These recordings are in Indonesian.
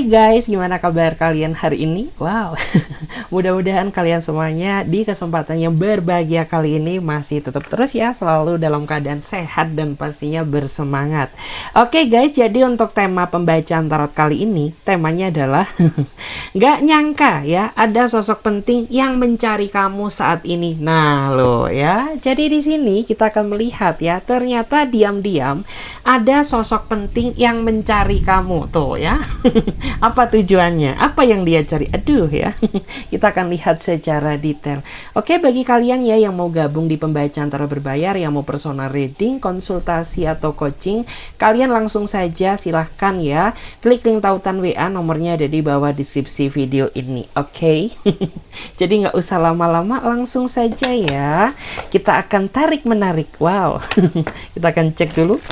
Hai guys, gimana kabar kalian hari ini? Wow, mudah-mudahan kalian semuanya di kesempatan yang berbahagia kali ini masih tetap terus ya, selalu dalam keadaan sehat dan pastinya bersemangat. Oke guys, jadi untuk tema pembacaan tarot kali ini, temanya adalah nggak nyangka ya, ada sosok penting yang mencari kamu saat ini. Nah loh ya, jadi di sini kita akan melihat ya, ternyata diam-diam ada sosok penting yang mencari kamu tuh ya. Apa tujuannya? Apa yang dia cari? Aduh ya. Kita akan lihat secara detail. Oke, bagi kalian ya yang mau gabung di pembacaan tarot berbayar, yang mau personal reading, konsultasi atau coaching, kalian langsung saja silahkan ya. Klik link tautan WA, nomornya ada di bawah deskripsi video ini. Oke. Jadi nggak usah lama-lama, langsung saja ya. Kita akan tarik menarik. Wow. Kita akan cek dulu.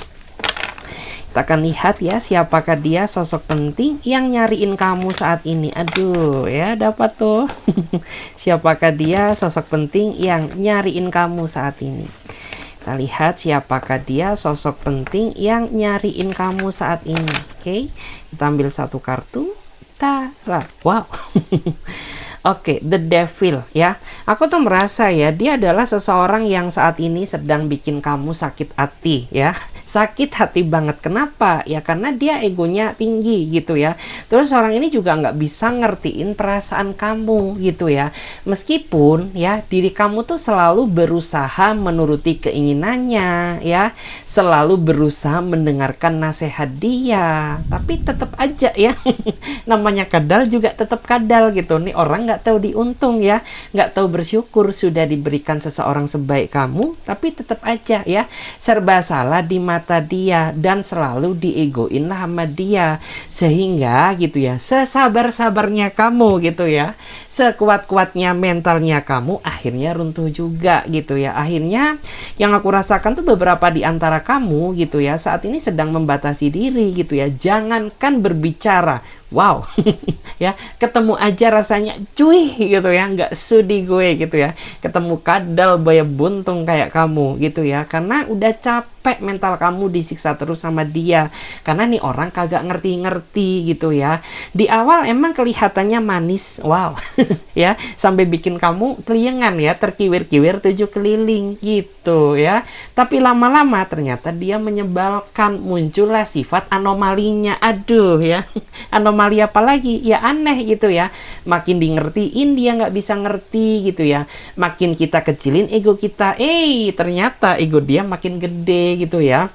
Kita akan lihat ya, siapakah dia sosok penting yang nyariin kamu saat ini. Aduh ya, dapat tuh. Siapakah dia sosok penting yang nyariin kamu saat ini. Kita lihat siapakah dia sosok penting yang nyariin kamu saat ini. Oke, kita ambil satu kartu. Tara, wow. Oke, The Devil ya. Aku tuh merasa ya, dia adalah seseorang yang saat ini sedang bikin kamu sakit hati ya. Sakit hati banget. Kenapa? Ya karena dia egonya tinggi gitu ya. Terus orang ini juga nggak bisa ngertiin perasaan kamu gitu ya. Meskipun ya diri kamu tuh selalu berusaha menuruti keinginannya ya. Selalu berusaha mendengarkan nasihat dia. Tapi tetap aja ya. Namanya kadal juga tetap kadal gitu. Nih orang nggak tahu diuntung ya. Nggak tahu bersyukur sudah diberikan seseorang sebaik kamu. Tapi tetap aja ya. Serba salah di mata dia dan selalu diegoin lah sama dia, sehingga gitu ya, sesabar-sabarnya kamu gitu ya, sekuat-kuatnya mentalnya kamu akhirnya runtuh juga gitu ya. Akhirnya yang aku rasakan tuh beberapa di antara kamu gitu ya saat ini sedang membatasi diri gitu ya. Jangankan berbicara, wow. Ya, ketemu aja rasanya cuy gitu ya, nggak sudi gue gitu ya ketemu kadal baya buntung kayak kamu gitu ya, karena udah capek mental kamu disiksa terus sama dia, karena nih orang kagak ngerti-ngerti gitu ya. Di awal emang kelihatannya manis, wow. Ya, sampai bikin kamu keliengan ya, terkiwir-kiwir 7 keliling gitu ya. Tapi lama-lama ternyata dia menyebalkan, muncullah sifat anomalinya. Aduh ya. Anomali apa lagi? Ya aneh gitu ya. Makin di ngertiin dia nggak bisa ngerti gitu ya, makin kita kecilin ego kita, ternyata ego dia makin gede gitu ya.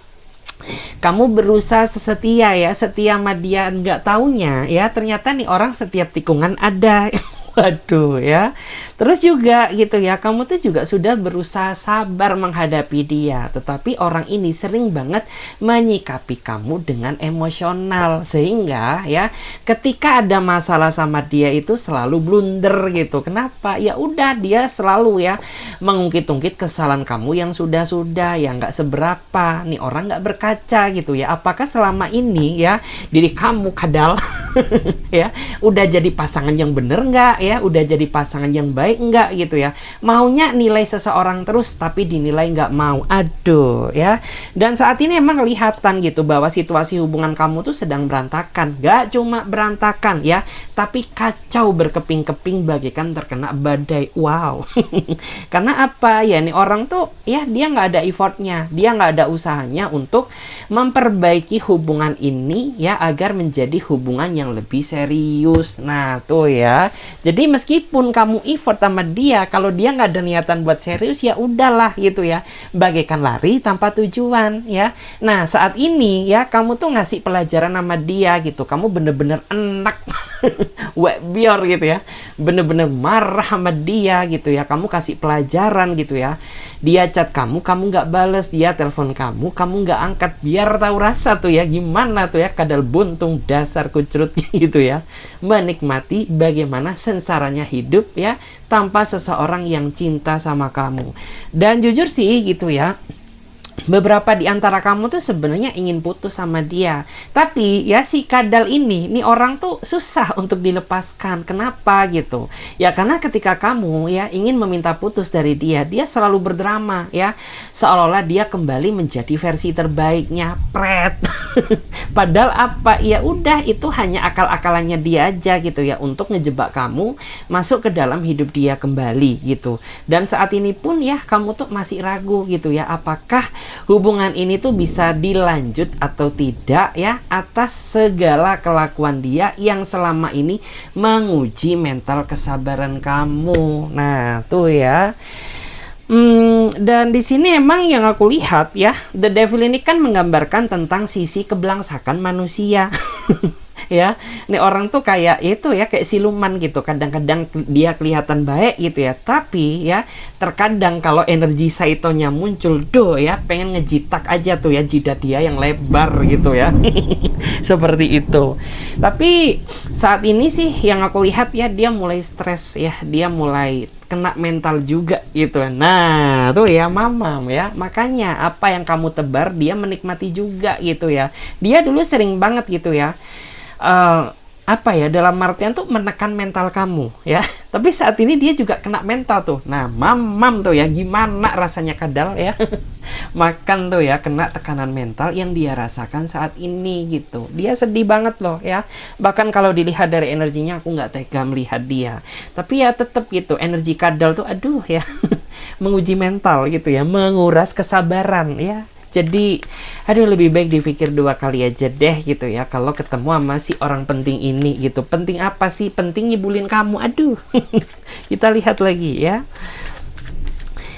Kamu berusaha setia ya, setia sama dia, nggak taunya ya ternyata nih orang setiap tikungan ada. Waduh ya. Terus juga gitu ya, kamu tuh juga sudah berusaha sabar menghadapi dia, tetapi orang ini sering banget menyikapi kamu dengan emosional, sehingga ya ketika ada masalah sama dia itu selalu blunder gitu. Kenapa? Ya udah, dia selalu ya mengungkit-ungkit kesalahan kamu yang sudah-sudah, yang nggak seberapa. Nih orang nggak berkaca gitu ya, apakah selama ini ya diri kamu kadal ya udah jadi pasangan yang bener nggak ya, udah jadi pasangan yang baik enggak gitu ya, maunya nilai seseorang terus tapi dinilai nggak mau. Aduh ya. Dan saat ini emang kelihatan gitu bahwa situasi hubungan kamu tuh sedang berantakan. Nggak cuma berantakan ya, tapi kacau berkeping-keping bagaikan terkena badai. Wow. Karena apa ya, nih orang tuh ya dia nggak ada effortnya, dia nggak ada usahanya untuk memperbaiki hubungan ini ya agar menjadi hubungan yang lebih serius. Nah tuh ya, jadi meskipun kamu effort sama dia, kalau dia nggak ada niatan buat serius ya udahlah gitu ya, bagaikan lari tanpa tujuan ya. Nah saat ini ya kamu tuh ngasih pelajaran sama dia gitu, kamu bener-bener enak biar gitu ya, bener-bener marah sama dia gitu ya, kamu kasih pelajaran gitu ya. Dia chat kamu nggak bales, dia telepon kamu nggak angkat, biar tahu rasa tuh ya gimana tuh ya kadal buntung dasar kucrut gitu ya, menikmati bagaimana sengsaranya hidup ya tanpa seseorang yang cinta sama kamu. Dan jujur sih gitu ya, beberapa di antara kamu tuh sebenarnya ingin putus sama dia. Tapi ya si kadal ini, nih orang tuh susah untuk dilepaskan. Kenapa gitu? Ya karena ketika kamu ya ingin meminta putus dari dia, dia selalu berdrama ya. Seolah-olah dia kembali menjadi versi terbaiknya. Pret. Padahal apa? Ya udah, itu hanya akal-akalannya dia aja gitu ya, untuk ngejebak kamu masuk ke dalam hidup dia kembali gitu. Dan saat ini pun ya kamu tuh masih ragu gitu ya, apakah hubungan ini tuh bisa dilanjut atau tidak ya, atas segala kelakuan dia yang selama ini menguji mental kesabaran kamu. Nah, tuh ya. Dan di sini emang yang aku lihat ya, The Devil ini kan menggambarkan tentang sisi kebelangsakan manusia. Ya, ini orang tuh kayak itu ya, kayak siluman gitu. Kadang-kadang dia kelihatan baik gitu ya, tapi ya terkadang kalau energi saitonya muncul, ya pengen ngejitak aja tuh ya jidat dia yang lebar gitu ya. Seperti itu. Tapi saat ini sih yang aku lihat ya, dia mulai stres ya, dia mulai kena mental juga gitu. Nah, tuh ya mamam ya. Makanya apa yang kamu tebar dia menikmati juga gitu ya. Dia dulu sering banget gitu ya, apa ya, dalam artian tuh menekan mental kamu ya. Tapi saat ini dia juga kena mental tuh. Nah, mamam tuh ya, gimana rasanya kadal ya. Makan tuh ya, kena tekanan mental yang dia rasakan saat ini gitu. Dia sedih banget loh ya. Bahkan kalau dilihat dari energinya, aku nggak tega melihat dia. Tapi ya tetap gitu, energi kadal tuh aduh ya. Menguji mental gitu ya, menguras kesabaran ya. Jadi, aduh, lebih baik dipikir 2 kali aja deh gitu ya, kalau ketemu sama si orang penting ini gitu. Penting apa sih? Penting nyibulin kamu. Aduh. Kita lihat lagi ya.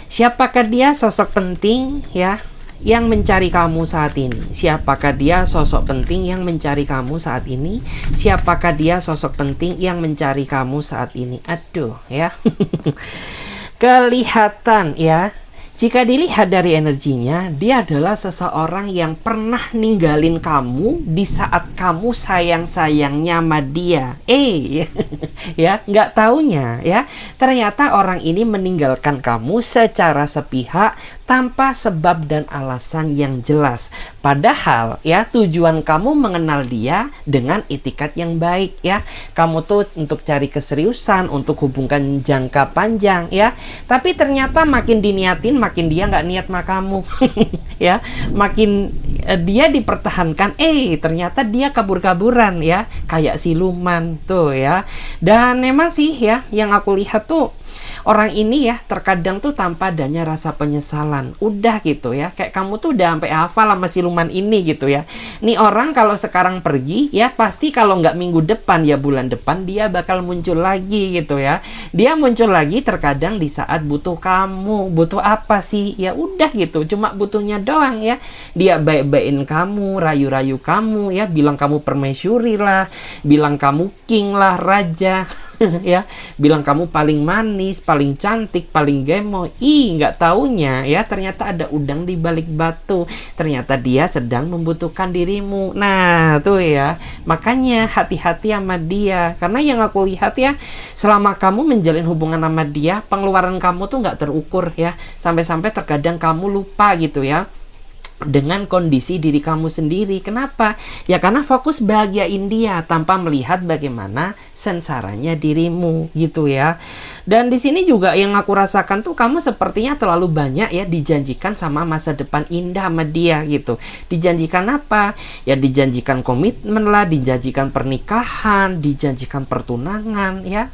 Siapakah dia sosok penting ya yang mencari kamu saat ini? Siapakah dia sosok penting yang mencari kamu saat ini? Siapakah dia sosok penting yang mencari kamu saat ini? Aduh ya. Kelihatan ya. Jika dilihat dari energinya, dia adalah seseorang yang pernah ninggalin kamu di saat kamu sayang-sayangnya sama dia. Ya, nggak taunya ya, ternyata orang ini meninggalkan kamu secara sepihak tanpa sebab dan alasan yang jelas. Padahal ya, tujuan kamu mengenal dia dengan itikat yang baik ya. Kamu tuh untuk cari keseriusan, untuk hubungan jangka panjang ya. Tapi ternyata makin diniatin, makin dia nggak niat sama kamu. Ya, makin dia dipertahankan, ternyata dia kabur-kaburan ya, kayak siluman tuh ya. Dan memang sih ya, yang aku lihat tuh orang ini ya terkadang tuh tanpa adanya rasa penyesalan. Udah gitu ya, kayak kamu tuh udah sampai hafal sama siluman ini gitu ya. Nih orang kalau sekarang pergi ya, pasti kalau nggak minggu depan ya bulan depan dia bakal muncul lagi gitu ya. Dia muncul lagi terkadang di saat butuh kamu. Butuh apa sih? Ya udah gitu, cuma butuhnya doang ya. Dia baik-baikin kamu, rayu-rayu kamu ya, bilang kamu permaisuri lah, bilang kamu king lah, raja. Ya, bilang kamu paling manis, paling cantik, paling gemoy. Nggak taunya ya, ternyata ada udang di balik batu. Ternyata dia sedang membutuhkan dirimu. Nah, tuh ya. Makanya hati-hati sama dia. Karena yang aku lihat ya, selama kamu menjalin hubungan sama dia, pengeluaran kamu tuh nggak terukur ya. Sampai-sampai terkadang kamu lupa gitu ya dengan kondisi diri kamu sendiri. Kenapa? Ya karena fokus bahagiain dia tanpa melihat bagaimana sengsaranya dirimu gitu ya. Dan di sini juga yang aku rasakan tuh, kamu sepertinya terlalu banyak ya dijanjikan sama masa depan indah sama dia gitu. Dijanjikan apa? Ya dijanjikan komitmen lah, dijanjikan pernikahan, dijanjikan pertunangan ya.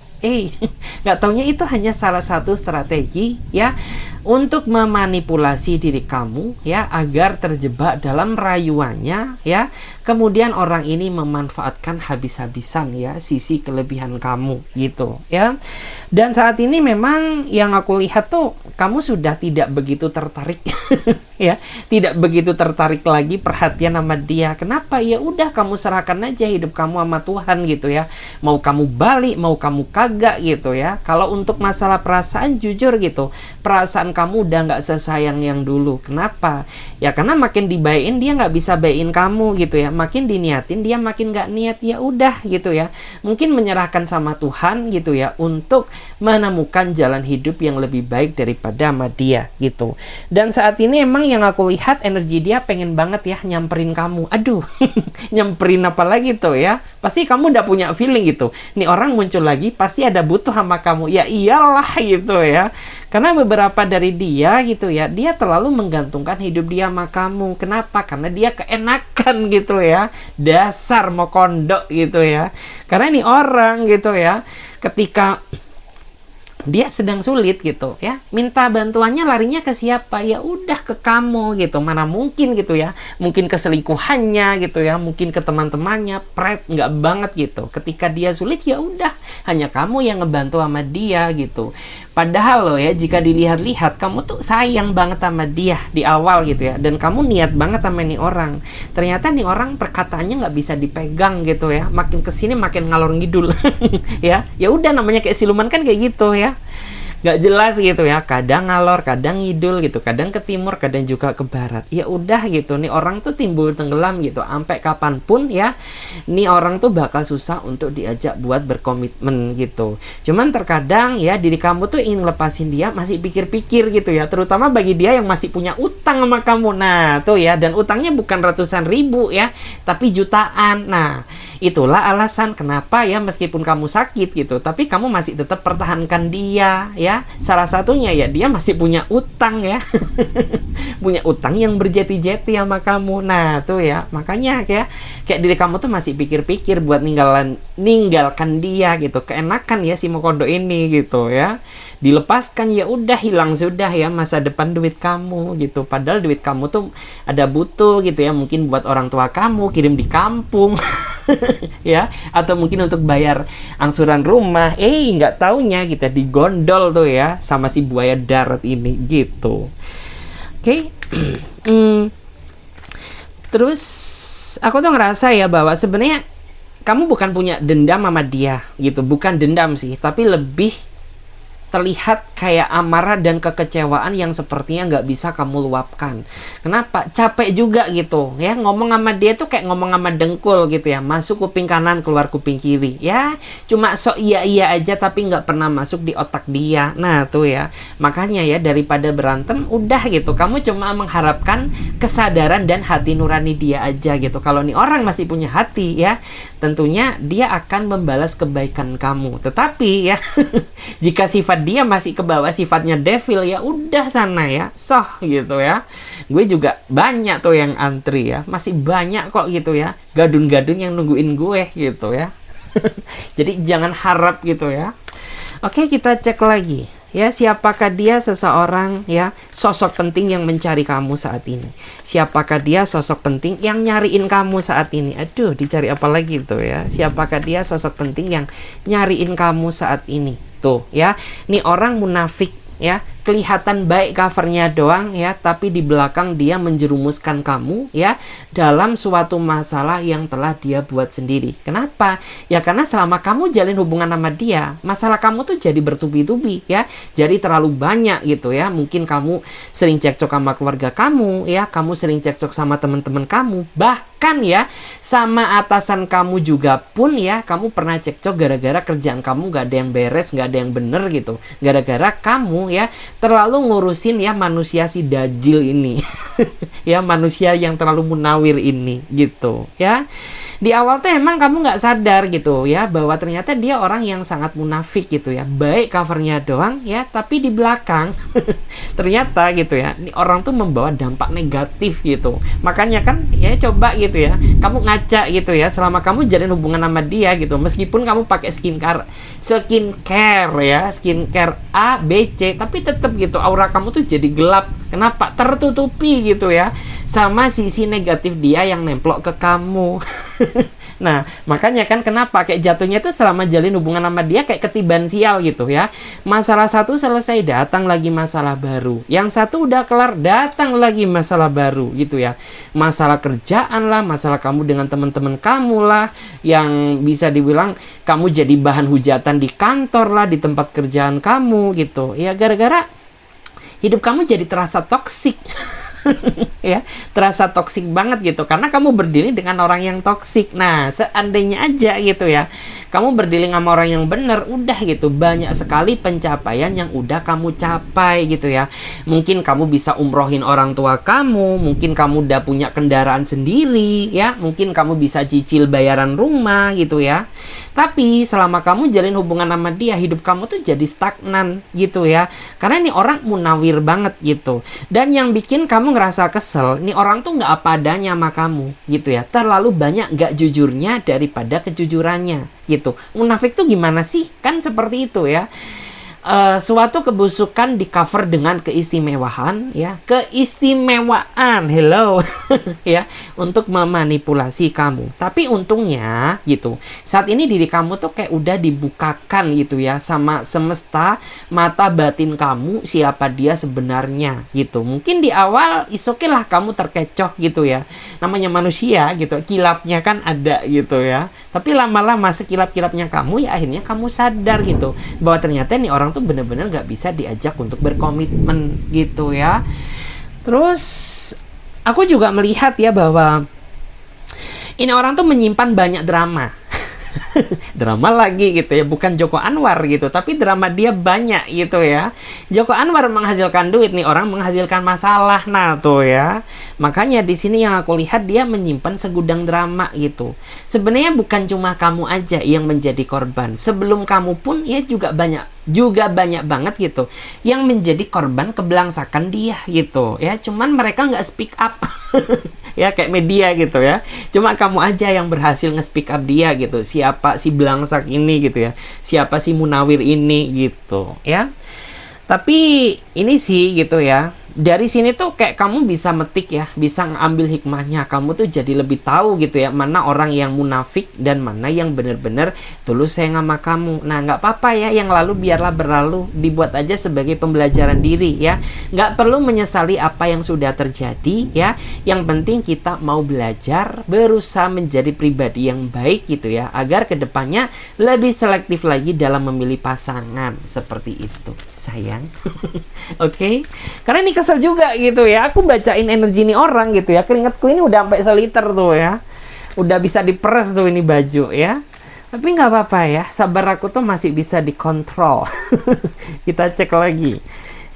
Nggak taunya itu hanya salah satu strategi ya untuk memanipulasi diri kamu ya, agar terjebak dalam rayuannya ya. Kemudian orang ini memanfaatkan habis-habisan ya sisi kelebihan kamu gitu ya. Dan saat ini memang yang aku lihat tuh, kamu sudah tidak begitu tertarik ya, tidak begitu tertarik lagi perhatian sama dia. Kenapa? Ya udah, kamu serahkan aja hidup kamu sama Tuhan gitu ya. Mau kamu balik, mau kamu kagak, jaga gitu ya. Kalau untuk masalah perasaan, jujur gitu, perasaan kamu udah nggak sesayang yang dulu. Kenapa? Ya karena makin dibaikin dia nggak bisa baikin kamu gitu ya, makin diniatin dia makin nggak niat. Ya udah gitu ya, mungkin menyerahkan sama Tuhan gitu ya, untuk menemukan jalan hidup yang lebih baik daripada sama dia gitu. Dan saat ini emang yang aku lihat energi dia pengen banget ya nyamperin kamu. Aduh, nyamperin apa lagi tuh ya? Pasti kamu udah punya feeling gitu. Nih orang muncul lagi pasti ada butuh sama kamu. Ya iyalah gitu ya. Karena beberapa dari dia gitu ya, dia terlalu menggantungkan hidup dia sama kamu. Kenapa? Karena dia keenakan gitu ya. Dasar mau kondok gitu ya. Karena nih orang gitu ya, ketika dia sedang sulit gitu ya, minta bantuannya larinya ke siapa? Ya udah ke kamu gitu. Mana mungkin gitu ya, mungkin ke selingkuhannya gitu ya, mungkin ke teman-temannya. Nggak banget gitu. Ketika dia sulit ya udah, hanya kamu yang ngebantu sama dia gitu. Padahal loh ya, jika dilihat-lihat kamu tuh sayang banget sama dia di awal gitu ya, dan kamu niat banget sama nih orang. Ternyata nih orang perkataannya nggak bisa dipegang gitu ya, makin kesini makin ngalor ngidul. Ya udah, namanya kayak siluman kan kayak gitu ya, nggak jelas gitu ya, kadang ngalor, kadang ngidul gitu, kadang ke timur, kadang juga ke barat. Ya udah gitu, nih orang tuh timbul tenggelam gitu, sampai kapanpun ya, nih orang tuh bakal susah untuk diajak buat berkomitmen gitu. Cuman terkadang ya, diri kamu tuh ingin lepasin dia, masih pikir-pikir gitu ya, terutama bagi dia yang masih punya utang sama kamu. Nah tuh ya, dan utangnya bukan ratusan ribu ya, tapi jutaan. Nah itulah alasan kenapa ya, meskipun kamu sakit gitu, tapi kamu masih tetap pertahankan dia ya. Salah satunya ya, dia masih punya utang ya. Punya utang yang berjeti-jeti sama kamu. Nah tuh ya, makanya kayak diri kamu tuh masih pikir-pikir buat ninggalkan dia gitu. Keenakan ya si Mokondo ini gitu ya, dilepaskan ya udah, hilang sudah ya masa depan duit kamu gitu. Padahal duit kamu tuh ada butuh gitu ya, mungkin buat orang tua kamu kirim di kampung. Ya, atau mungkin untuk bayar angsuran rumah. Nggak taunya kita digondol tuh ya sama si buaya darat ini gitu. Oke. Terus aku tuh ngerasa ya bahwa sebenarnya kamu bukan punya dendam sama dia gitu, bukan dendam sih, tapi lebih terlihat kayak amarah dan kekecewaan yang sepertinya nggak bisa kamu luapkan. Kenapa? Capek juga gitu ya, ngomong sama dia tuh kayak ngomong sama dengkul gitu ya, masuk kuping kanan keluar kuping kiri ya, cuma sok iya aja tapi nggak pernah masuk di otak dia. Nah tuh ya, makanya ya, daripada berantem udah gitu, kamu cuma mengharapkan kesadaran dan hati nurani dia aja gitu. Kalau nih orang masih punya hati ya, tentunya dia akan membalas kebaikan kamu. Tetapi ya jika sifat dia masih ke bawah, sifatnya devil, ya udah sana ya, soh gitu ya. Gue juga banyak tuh yang antri ya, masih banyak kok gitu ya, gadun-gadun yang nungguin gue gitu ya. Jadi jangan harap gitu ya. Oke, kita cek lagi ya, siapakah dia? Seseorang ya, sosok penting yang mencari kamu saat ini. Siapakah dia? Sosok penting yang nyariin kamu saat ini. Aduh, dicari apa lagi tuh ya? Siapakah dia? Sosok penting yang nyariin kamu saat ini. Tuh ya, nih orang munafik ya, kelihatan baik covernya doang ya, tapi di belakang dia menjerumuskan kamu ya dalam suatu masalah yang telah dia buat sendiri. Kenapa? Ya karena selama kamu jalin hubungan sama dia, masalah kamu tuh jadi bertubi-tubi ya, jadi terlalu banyak gitu ya. Mungkin kamu sering cekcok sama keluarga kamu ya, kamu sering cekcok sama teman-teman kamu, bahkan ya sama atasan kamu juga pun ya, kamu pernah cekcok gara-gara kerjaan kamu gak ada yang beres, gak ada yang bener gitu, gara-gara kamu ya terlalu ngurusin ya manusia si dajil ini. Ya, manusia yang terlalu munawir ini gitu ya. Di awal tuh emang kamu nggak sadar gitu ya, bahwa ternyata dia orang yang sangat munafik gitu ya, baik covernya doang ya, tapi di belakang ternyata gitu ya, ini orang tuh membawa dampak negatif gitu. Makanya kan ya, coba gitu ya, kamu ngaca gitu ya, selama kamu jalin hubungan sama dia gitu, meskipun kamu pakai skincare ya, skincare A, B, C, tapi tetap gitu aura kamu tuh jadi gelap. Kenapa? Tertutupi gitu ya sama sisi negatif dia yang nemplok ke kamu. Nah, makanya kan kenapa kayak jatuhnya itu selama jalin hubungan sama dia kayak ketiban sial gitu ya. Masalah satu selesai, datang lagi masalah baru. Yang satu udah kelar, datang lagi masalah baru gitu ya. Masalah kerjaan lah, masalah kamu dengan teman-teman kamu lah, yang bisa dibilang kamu jadi bahan hujatan di kantor lah, di tempat kerjaan kamu gitu. Ya gara-gara hidup kamu jadi terasa toksik. Ya, terasa toksik banget gitu karena kamu berdiri dengan orang yang toksik. Nah, seandainya aja gitu ya, kamu berdiri sama orang yang bener, udah gitu, banyak sekali pencapaian yang udah kamu capai gitu ya. Mungkin kamu bisa umrohin orang tua kamu, mungkin kamu udah punya kendaraan sendiri ya, mungkin kamu bisa cicil bayaran rumah gitu ya. Tapi selama kamu jalin hubungan sama dia, hidup kamu tuh jadi stagnan gitu ya. Karena ini orang munawir banget gitu. Dan yang bikin kamu ngerasa kesel, ini orang tuh nggak apa adanya sama kamu gitu ya. Terlalu banyak nggak jujurnya daripada kejujurannya gitu. Munafik tuh gimana sih? Kan seperti itu ya. Suatu kebusukan di cover dengan keistimewaan ya, keistimewaan, hello ya, untuk memanipulasi kamu. Tapi untungnya gitu, saat ini diri kamu tuh kayak udah dibukakan gitu ya sama semesta, mata batin kamu siapa dia sebenarnya gitu. Mungkin di awal oke lah kamu terkecoh gitu ya, namanya manusia gitu, kilapnya kan ada gitu ya. Tapi lama-lama sekilap-kilapnya kamu ya akhirnya kamu sadar gitu bahwa ternyata nih orang tuh bener-bener nggak bisa diajak untuk berkomitmen gitu ya. Terus aku juga melihat ya bahwa ini orang tuh menyimpan banyak drama. Drama lagi gitu ya, bukan Joko Anwar gitu, tapi drama dia banyak gitu ya. Joko Anwar menghasilkan duit, nih orang menghasilkan masalah. Nah tuh ya, makanya di sini yang aku lihat dia menyimpan segudang drama gitu. Sebenarnya bukan cuma kamu aja yang menjadi korban, sebelum kamu pun ya juga banyak banget gitu yang menjadi korban kebelangsakan dia gitu ya. Cuman mereka nggak speak up ya, kayak media gitu ya. Cuma kamu aja yang berhasil nge-speak up dia gitu. Siapa si belangsak ini gitu ya, siapa si munawir ini gitu ya. Tapi ini sih gitu ya, dari sini tuh kayak kamu bisa metik ya, bisa ngambil hikmahnya. Kamu tuh jadi lebih tahu gitu ya, mana orang yang munafik dan mana yang benar-benar tulus sayang sama kamu. Nah nggak apa-apa ya, yang lalu biarlah berlalu, dibuat aja sebagai pembelajaran diri ya. Nggak perlu menyesali apa yang sudah terjadi ya. Yang penting kita mau belajar, berusaha menjadi pribadi yang baik gitu ya, agar kedepannya lebih selektif lagi dalam memilih pasangan. Seperti itu sayang. Oke. Karena ini kesel juga gitu ya, aku bacain energi ini orang gitu ya, keringatku ini udah sampai seliter tuh ya, udah bisa diperes tuh ini baju ya. Tapi nggak apa-apa ya, sabar aku tuh masih bisa dikontrol. Kita cek lagi,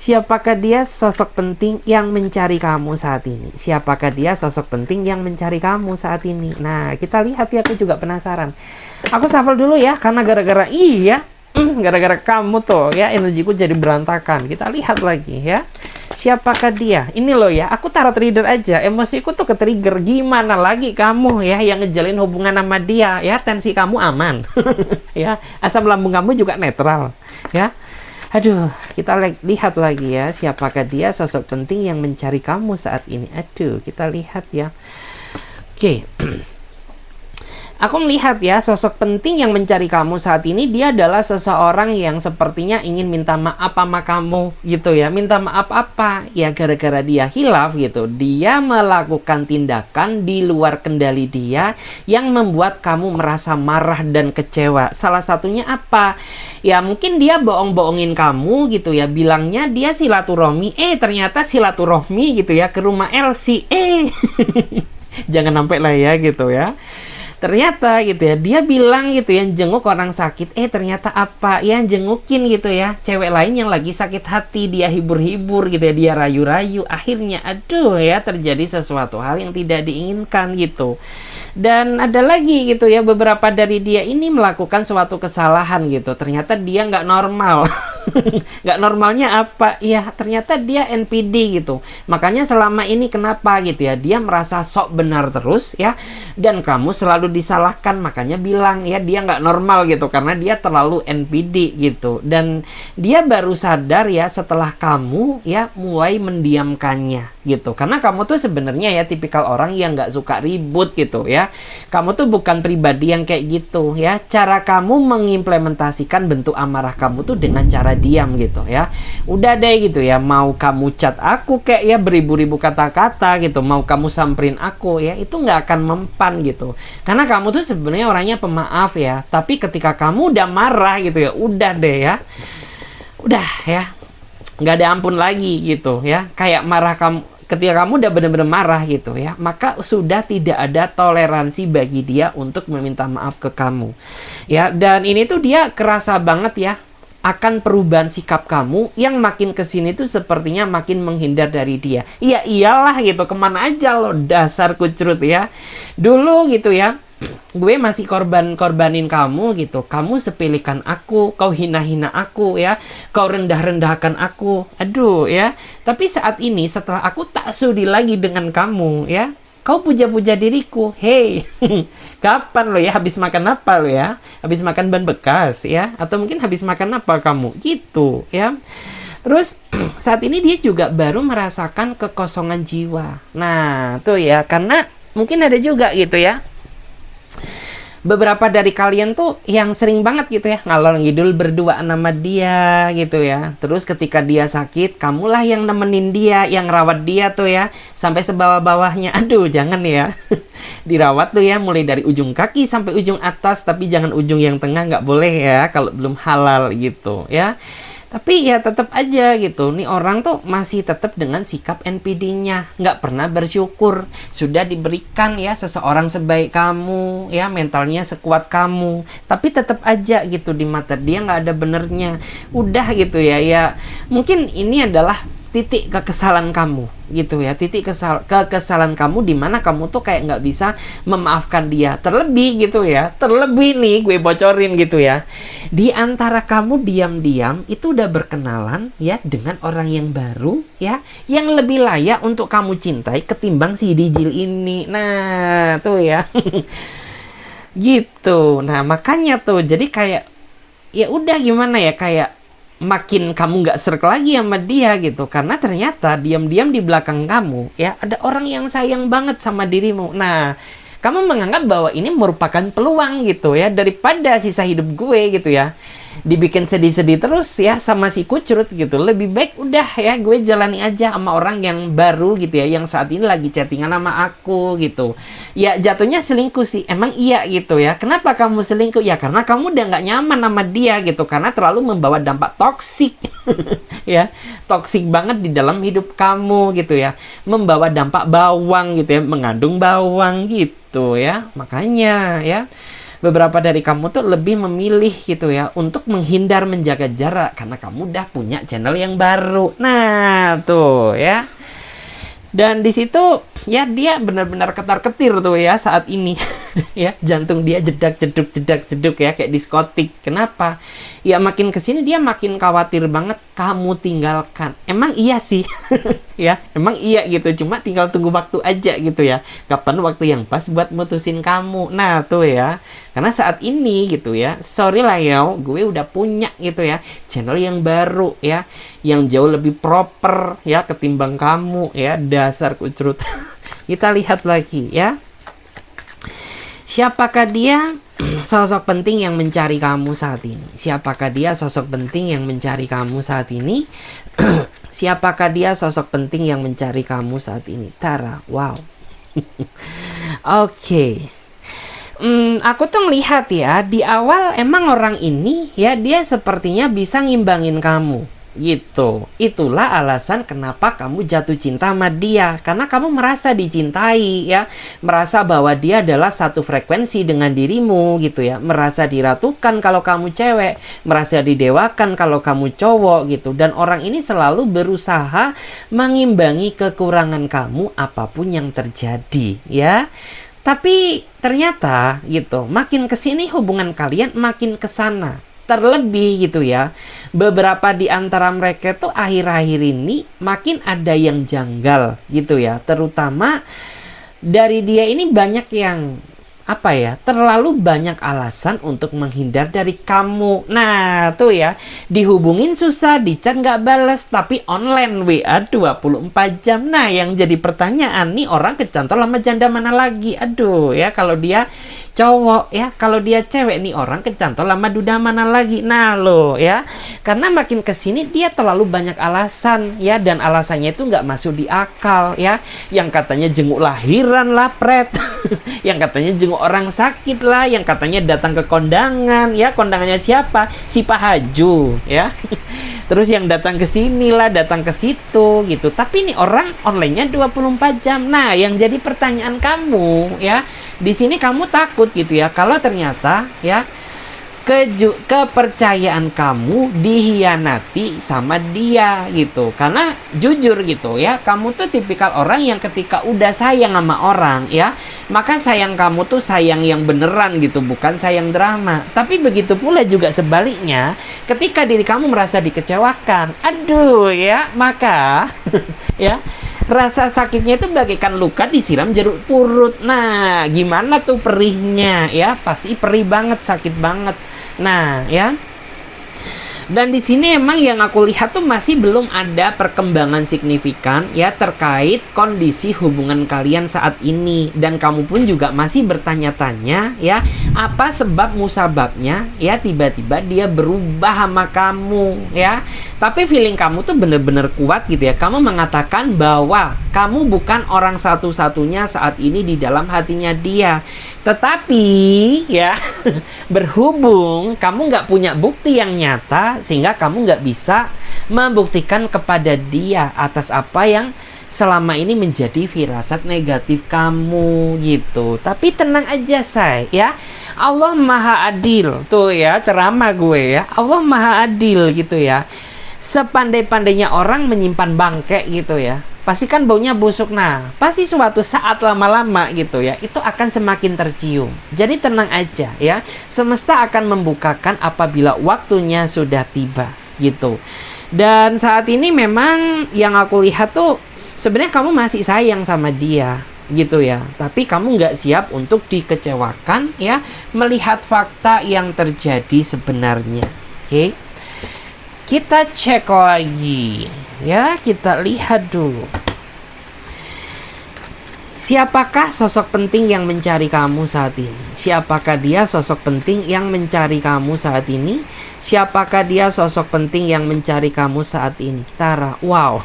siapakah dia sosok penting yang mencari kamu saat ini? Siapakah dia sosok penting yang mencari kamu saat ini? Nah kita lihat ya, aku juga penasaran. Aku shuffle dulu ya, karena gara-gara gara-gara kamu tuh ya, energiku jadi berantakan. Kita lihat lagi ya, siapakah dia? Ini loh ya, aku tarot reader aja, emosiku tuh ke-trigger. Gimana lagi kamu ya yang ngejalin hubungan sama dia ya, tensi kamu aman ya, asam lambung kamu juga netral ya. Aduh, kita lihat lagi ya, siapakah dia sosok penting yang mencari kamu saat ini. Aduh, kita lihat ya. Oke. Aku melihat ya, sosok penting yang mencari kamu saat ini, dia adalah seseorang yang sepertinya ingin minta maaf sama kamu gitu ya. Minta maaf apa? Ya gara-gara dia hilaf gitu. Dia melakukan tindakan di luar kendali dia yang membuat kamu merasa marah dan kecewa. Salah satunya apa? Ya mungkin dia bohong-bohongin kamu gitu ya. Bilangnya dia silaturahmi, ternyata silaturahmi gitu ya ke rumah Elsie. Jangan sampai lah ya gitu ya. Ternyata gitu ya, dia bilang gitu ya, jenguk orang sakit, ternyata apa ya, jengukin gitu ya cewek lain yang lagi sakit hati, dia hibur-hibur gitu ya, dia rayu-rayu. Akhirnya aduh ya, terjadi sesuatu hal yang tidak diinginkan gitu. Dan ada lagi gitu ya, beberapa dari dia ini melakukan suatu kesalahan gitu, ternyata dia nggak normal. Nggak normalnya apa? Ya ternyata dia NPD gitu. Makanya selama ini kenapa gitu ya, dia merasa sok benar terus ya, dan kamu selalu disalahkan. Makanya bilang ya, dia nggak normal gitu, karena dia terlalu NPD gitu. Dan dia baru sadar ya setelah kamu ya mulai mendiamkannya gitu. Karena kamu tuh sebenarnya ya tipikal orang yang nggak suka ribut gitu ya. Kamu tuh bukan pribadi yang kayak gitu ya. Cara kamu mengimplementasikan bentuk amarah kamu tuh dengan cara diam gitu ya. Udah deh gitu ya, mau kamu chat aku kayak ya beribu-ribu kata-kata gitu, mau kamu samperin aku ya, itu nggak akan mempan gitu. Karena kamu tuh sebenarnya orangnya pemaaf ya. Tapi ketika kamu udah marah gitu ya, udah deh ya. Udah ya, nggak ada ampun lagi gitu ya. Kayak marah kamu, ketika kamu udah benar-benar marah gitu ya, maka sudah tidak ada toleransi bagi dia untuk meminta maaf ke kamu ya. Dan ini tuh dia kerasa banget ya akan perubahan sikap kamu yang makin kesini tuh sepertinya makin menghindar dari dia. Iya iyalah gitu, kemana aja lo dasar kucrut ya. Dulu gitu ya, gue masih korbanin kamu gitu. Kamu sepelekan aku, kau hina-hina aku ya, kau rendah-rendahkan aku. Aduh ya. Tapi saat ini setelah aku tak sudi lagi dengan kamu ya, kau puja-puja diriku. Hey, kapan lo ya habis makan apa lo ya? Habis makan ban bekas ya? Atau mungkin habis makan apa kamu? Gitu ya. Terus saat ini dia juga baru merasakan kekosongan jiwa. Nah, tuh ya, karena mungkin ada juga gitu ya, beberapa dari kalian tuh yang sering banget gitu ya ngalor ngidul berduaan sama dia gitu ya. Terus ketika dia sakit, kamulah yang nemenin dia, yang rawat dia tuh ya, sampai sebawah-bawahnya. Aduh, jangan ya. Dirawat tuh ya, mulai dari ujung kaki sampai ujung atas, tapi jangan ujung yang tengah, nggak boleh ya kalau belum halal gitu ya. Tapi ya tetap aja gitu, nih orang tuh masih tetap dengan sikap NPD-nya, nggak pernah bersyukur. Sudah diberikan ya seseorang sebaik kamu, ya mentalnya sekuat kamu, tapi tetap aja gitu di mata dia nggak ada benernya. Udah gitu ya, ya mungkin ini adalah titik kekesalan kamu gitu ya, titik kekesalan kamu di mana kamu tuh kayak nggak bisa memaafkan dia. Terlebih gitu ya, terlebih nih gue bocorin gitu ya, di antara kamu diam-diam itu udah berkenalan ya dengan orang yang baru ya, yang lebih layak untuk kamu cintai ketimbang si Dijil ini. Nah tuh ya. Gitu. Nah makanya tuh jadi kayak ya udah gimana ya, kayak makin kamu nggak serk lagi sama dia gitu, karena ternyata diam-diam di belakang kamu ya ada orang yang sayang banget sama dirimu. Nah kamu menganggap bahwa ini merupakan peluang gitu ya, daripada sisa hidup gue gitu ya dibikin sedih-sedih terus ya sama si kucrut gitu, lebih baik udah ya gue jalani aja sama orang yang baru gitu ya, yang saat ini lagi chattingan sama aku gitu. Ya jatuhnya selingkuh sih, emang iya gitu ya. Kenapa kamu selingkuh? Ya karena kamu udah nggak nyaman sama dia gitu, karena terlalu membawa dampak toksik ya, toksik banget di dalam hidup kamu gitu ya, membawa dampak bawang gitu ya, mengandung bawang gitu ya. Makanya ya beberapa dari kamu tuh lebih memilih gitu ya untuk menghindar, menjaga jarak, karena kamu udah punya channel yang baru. Nah tuh ya, dan di situ ya dia benar-benar ketar-ketir tuh ya saat ini. Ya jantung dia jedak-jeduk ya kayak diskotik. Kenapa? Ya makin kesini dia makin khawatir banget kamu tinggalkan. Emang iya sih. Ya emang iya gitu, cuma tinggal tunggu waktu aja gitu ya, kapan waktu yang pas buat mutusin kamu. Nah tuh ya, karena saat ini gitu ya, sorry lah ya, gue udah punya gitu ya channel yang baru ya, yang jauh lebih proper ya ketimbang kamu ya, dasar kucrut. Kita lihat lagi ya, siapakah dia sosok penting yang mencari kamu saat ini? Siapakah dia sosok penting yang mencari kamu saat ini? Siapakah dia sosok penting yang mencari kamu saat ini? Tara, wow. Oke. Aku tuh ngelihat ya, di awal emang orang ini ya dia sepertinya bisa ngimbangin kamu gitu. Itulah alasan kenapa kamu jatuh cinta sama dia, karena kamu merasa dicintai ya, merasa bahwa dia adalah satu frekuensi dengan dirimu gitu ya, merasa diratukan kalau kamu cewek, merasa didewakan kalau kamu cowok gitu. Dan orang ini selalu berusaha mengimbangi kekurangan kamu apapun yang terjadi ya. Tapi ternyata gitu, makin kesini hubungan kalian makin kesana. Terlebih gitu ya, beberapa di antara mereka tuh akhir-akhir ini makin ada yang janggal gitu ya. Terutama dari dia ini banyak yang apa ya, terlalu banyak alasan untuk menghindar dari kamu. Nah, tuh ya, dihubungin susah, di chat nggak bales, tapi online WA 24 jam. Nah, yang jadi pertanyaan, nih orang kecantol sama janda mana lagi? Aduh, ya kalau dia cowok ya, kalau dia cewek, nih orang kecantol sama duda mana lagi? Nah loh ya, karena makin kesini dia terlalu banyak alasan ya, dan alasannya itu nggak masuk di akal ya. Yang katanya jenguk lahiran lah pret, yang katanya jenguk orang sakit lah, yang katanya datang ke kondangan ya, kondangannya siapa? Si Pak Haju ya. Terus yang datang ke sini lah, datang ke situ gitu. Tapi ini orang online-nya 24 jam. Nah, yang jadi pertanyaan kamu ya, di sini kamu takut gitu ya, kalau ternyata ya kepercayaan kamu dihianati sama dia gitu. Karena jujur gitu ya, kamu tuh tipikal orang yang ketika udah sayang sama orang ya, maka sayang kamu tuh sayang yang beneran gitu, bukan sayang drama. Tapi begitu pula juga sebaliknya, ketika diri kamu merasa dikecewakan, aduh ya, maka ya rasa sakitnya itu bagaikan luka disiram jeruk purut. Nah, gimana tuh perihnya ya? Pasti perih banget, sakit banget. Nah, ya. Dan di sini emang yang aku lihat tuh masih belum ada perkembangan signifikan ya terkait kondisi hubungan kalian saat ini, dan kamu pun juga masih bertanya-tanya ya, apa sebab musababnya ya tiba-tiba dia berubah sama kamu ya. Tapi feeling kamu tuh bener-bener kuat gitu ya. Kamu mengatakan bahwa kamu bukan orang satu-satunya saat ini di dalam hatinya dia. Tetapi ya berhubung kamu nggak punya bukti yang nyata, sehingga kamu nggak bisa membuktikan kepada dia atas apa yang selama ini menjadi firasat negatif kamu gitu. Tapi tenang aja say ya, Allah Maha Adil. Tuh ya ceramah gue ya, Allah Maha Adil gitu ya. Sepandai-pandainya orang menyimpan bangke gitu ya, pasti kan baunya busuk. Nah, pasti suatu saat lama-lama gitu ya, itu akan semakin tercium. Jadi tenang aja ya, semesta akan membukakan apabila waktunya sudah tiba gitu. Dan saat ini memang yang aku lihat tuh sebenarnya kamu masih sayang sama dia gitu ya, tapi kamu nggak siap untuk dikecewakan ya, melihat fakta yang terjadi sebenarnya. Oke, kita cek lagi ya, kita lihat dulu. Siapakah sosok penting yang mencari kamu saat ini? Siapakah dia sosok penting yang mencari kamu saat ini? Siapakah dia sosok penting yang mencari kamu saat ini? Tara, wow.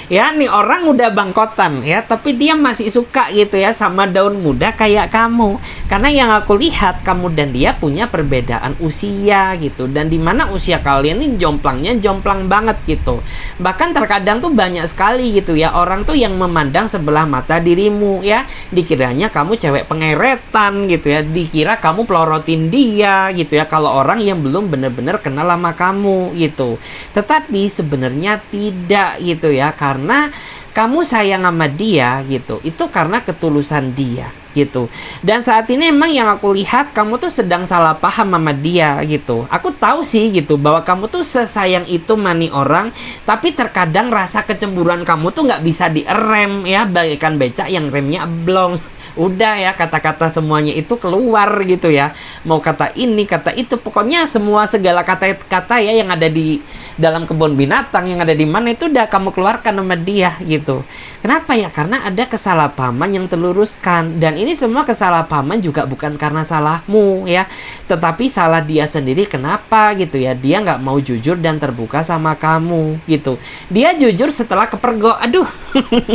Ya, nih orang udah bangkotan ya, tapi dia masih suka gitu ya sama daun muda kayak kamu. Karena yang aku lihat, kamu dan dia punya perbedaan usia gitu. Dan dimana usia kalian ini jomplangnya jomplang banget gitu. Bahkan terkadang tuh banyak sekali gitu ya, orang tuh yang memandang sebelah mata dirimu ya. Dikiranya kamu cewek pengeretan gitu ya, dikira kamu pelorotin dia gitu ya, kalau orang yang belum benar-benar kenal sama kamu gitu. Tetapi sebenarnya tidak gitu ya, karena kamu sayang sama dia gitu, itu karena ketulusan dia gitu. Dan saat ini emang yang aku lihat, kamu tuh sedang salah paham sama dia gitu. Aku tahu sih gitu bahwa kamu tuh sesayang itu mani orang, tapi terkadang rasa kecemburuan kamu tuh nggak bisa direm ya, bagaikan becak yang remnya blong. Udah ya, kata-kata semuanya itu keluar gitu ya, mau kata ini kata itu, pokoknya semua segala kata-kata ya yang ada di dalam kebun binatang, yang ada di mana itu udah kamu keluarkan sama dia gitu. Kenapa ya? Karena ada kesalahpahaman yang terluruskan, dan ini semua kesalahpahaman juga bukan karena salahmu ya, tetapi salah dia sendiri. Kenapa gitu ya, dia nggak mau jujur dan terbuka sama kamu gitu. Dia jujur setelah kepergok, aduh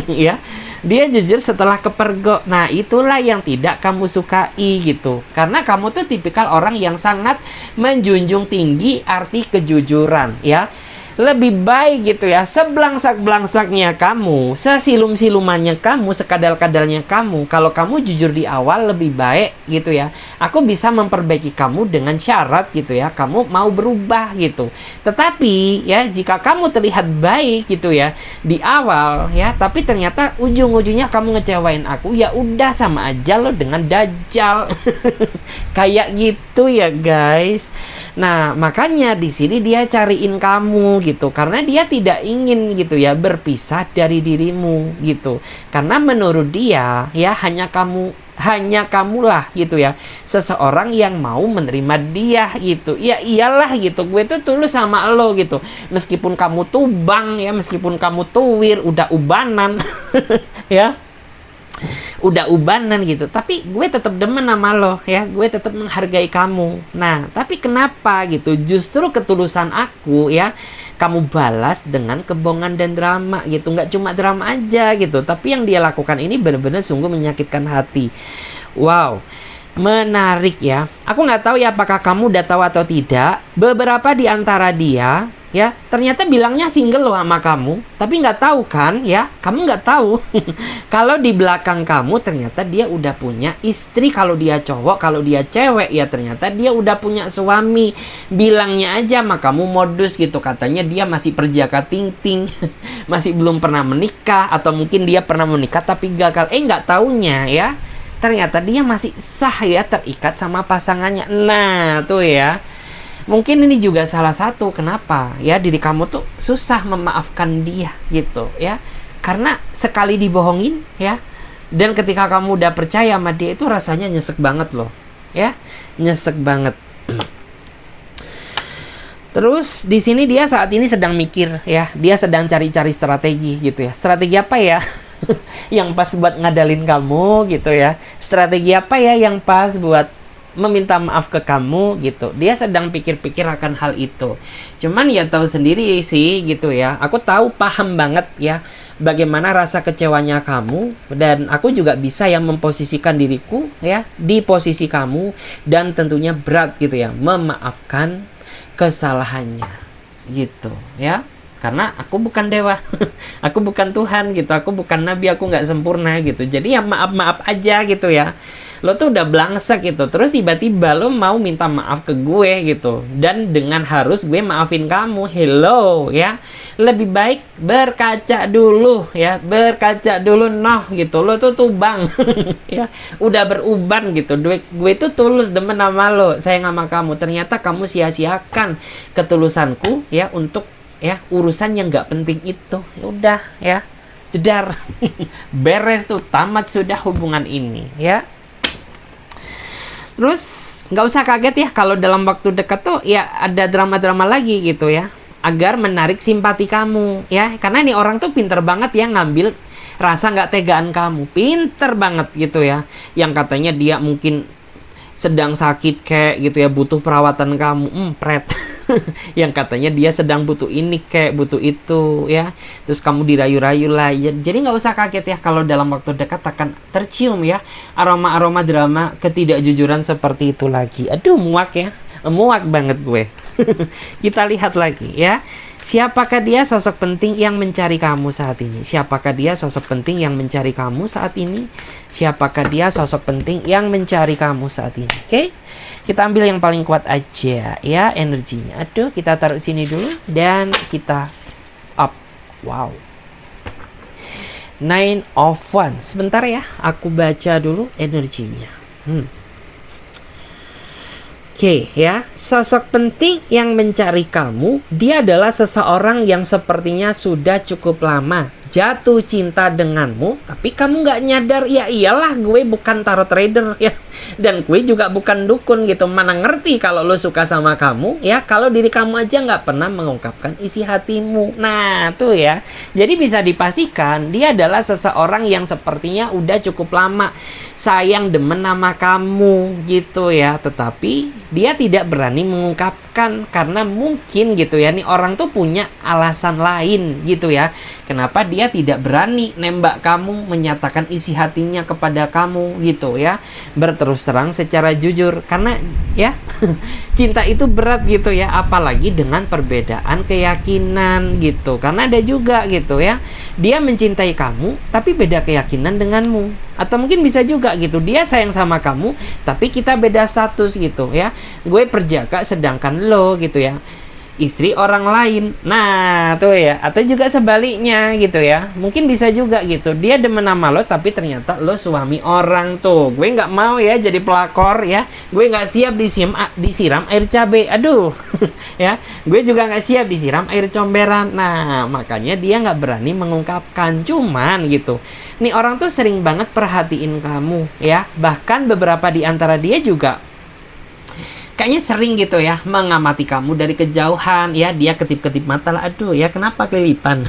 ya, dia jujur setelah kepergok. Nah, itulah yang tidak kamu sukai gitu. Karena kamu tuh tipikal orang yang sangat menjunjung tinggi arti kejujuran ya. Lebih baik gitu ya, sebelangsak-belangsaknya kamu, sesilum-silumannya kamu, sekadal-kadalnya kamu, kalau kamu jujur di awal lebih baik gitu ya. Aku bisa memperbaiki kamu dengan syarat gitu ya, kamu mau berubah gitu. Tetapi ya, jika kamu terlihat baik gitu ya di awal ya, tapi ternyata ujung-ujungnya kamu ngecewain aku, ya udah sama aja lo dengan dajjal. Kayak gitu ya guys. Nah, makanya di sini dia cariin kamu gitu, karena dia tidak ingin gitu ya berpisah dari dirimu gitu. Karena menurut dia ya, hanya hanya kamulah gitu ya, seseorang yang mau menerima dia gitu. Ya iyalah gitu, gue tuh tulus sama lo gitu. Meskipun kamu tubang ya, meskipun kamu tuwir, udah ubanan ya, udah ubanan gitu, tapi gue tetap demen sama lo ya, gue tetap menghargai kamu. Nah, tapi kenapa gitu? Justru ketulusan aku ya, kamu balas dengan kebohongan dan drama gitu. Nggak cuma drama aja gitu, tapi yang dia lakukan ini benar-benar sungguh menyakitkan hati. Wow, menarik ya. Aku nggak tahu ya apakah kamu udah tahu atau tidak, beberapa di antara dia ya ternyata bilangnya single loh sama kamu, tapi nggak tahu kan ya, kamu nggak tahu kalau di belakang kamu ternyata dia udah punya istri. Kalau dia cowok, kalau dia cewek ya ternyata dia udah punya suami. Bilangnya aja sama kamu modus gitu, katanya dia masih perjaka ting-ting masih belum pernah menikah, atau mungkin dia pernah menikah tapi gagal. Nggak taunya ya, ternyata dia masih sah ya, terikat sama pasangannya. Nah tuh ya, mungkin ini juga salah satu kenapa ya diri kamu tuh susah memaafkan dia gitu ya, karena sekali dibohongin ya, dan ketika kamu udah percaya sama dia itu rasanya nyesek banget loh ya, nyesek banget. Terus di sini dia saat ini sedang mikir ya, dia sedang cari-cari strategi gitu ya. Strategi apa ya yang pas buat ngadalin kamu gitu ya, strategi apa ya yang pas buat meminta maaf ke kamu gitu. Dia sedang pikir-pikir akan hal itu. Cuman ya tahu sendiri sih gitu ya, aku tahu, paham banget ya bagaimana rasa kecewanya kamu, dan aku juga bisa yang memposisikan diriku ya di posisi kamu, dan tentunya berat gitu ya memaafkan kesalahannya gitu ya, karena aku bukan dewa aku bukan Tuhan gitu, aku bukan nabi, aku nggak sempurna gitu. Jadi ya maaf-maaf aja gitu ya. Lo tuh udah blangsek gitu, terus tiba-tiba lo mau minta maaf ke gue gitu, dan dengan harus gue maafin kamu. Hello ya, lebih baik berkaca dulu ya, berkaca dulu noh gitu. Lo tuh tubang ya, udah beruban gitu. Gue tuh tulus demen sama lo, sayang sama kamu, ternyata kamu sia-siakan ketulusanku ya untuk ya urusan yang nggak penting itu. Udah ya, jedar beres tuh, tamat sudah hubungan ini ya. Terus nggak usah kaget ya kalau dalam waktu dekat tuh ya ada drama-drama lagi gitu ya, agar menarik simpati kamu ya, karena nih orang tuh pinter banget ya ngambil rasa nggak tegaan kamu, pinter banget gitu ya. Yang katanya dia mungkin sedang sakit kayak gitu ya, butuh perawatan kamu, pret yang katanya dia sedang butuh ini kayak butuh itu ya, terus kamu dirayu-rayu lah ya. Jadi nggak usah kaget ya kalau dalam waktu dekat akan tercium ya aroma-aroma drama ketidakjujuran seperti itu lagi. Aduh, muak ya, muak banget gue kita lihat lagi ya, siapakah dia sosok penting yang mencari kamu saat ini? Siapakah dia sosok penting yang mencari kamu saat ini? Siapakah dia sosok penting yang mencari kamu saat ini? Oke? Kita ambil yang paling kuat aja ya energinya. Aduh, kita taruh sini dulu dan kita up. Wow. 9 of Wands. Sebentar ya, aku baca dulu energinya. Oke ya, sosok penting yang mencari kamu, dia adalah seseorang yang sepertinya sudah cukup lama jatuh cinta denganmu, tapi kamu nggak nyadar. Ya iyalah, gue bukan tarot trader ya, dan gue juga bukan dukun gitu. Mana ngerti kalau lo suka sama kamu ya, kalau diri kamu aja nggak pernah mengungkapkan isi hatimu. Nah tuh ya, jadi bisa dipastikan dia adalah seseorang yang sepertinya udah cukup lama sayang demen sama kamu gitu ya, tetapi dia tidak berani mengungkapkan karena mungkin gitu ya, nih orang tuh punya alasan lain gitu ya, kenapa dia tidak berani nembak kamu, menyatakan isi hatinya kepada kamu gitu ya, berterus terang secara jujur. Karena ya cinta itu berat gitu ya, apalagi dengan perbedaan keyakinan gitu. Karena ada juga gitu ya, dia mencintai kamu tapi beda keyakinan denganmu, atau mungkin bisa juga gitu, dia sayang sama kamu tapi kita beda status gitu ya, gue perjaka sedangkan lo gitu ya istri orang lain. Nah, tuh ya. Atau juga sebaliknya gitu ya. Mungkin bisa juga gitu. Dia demen sama lo, tapi ternyata lo suami orang tuh. Gue nggak mau ya jadi pelakor ya. Gue nggak siap disiram air cabai. Aduh, ya. Gue juga nggak siap disiram air comberan. Nah, makanya dia nggak berani mengungkapkan. Cuman gitu. Nih orang tuh sering banget perhatiin kamu ya. Bahkan beberapa di antara dia juga kayaknya sering gitu ya mengamati kamu dari kejauhan ya. Dia ketip-ketip mata lah, aduh ya kenapa kelilipan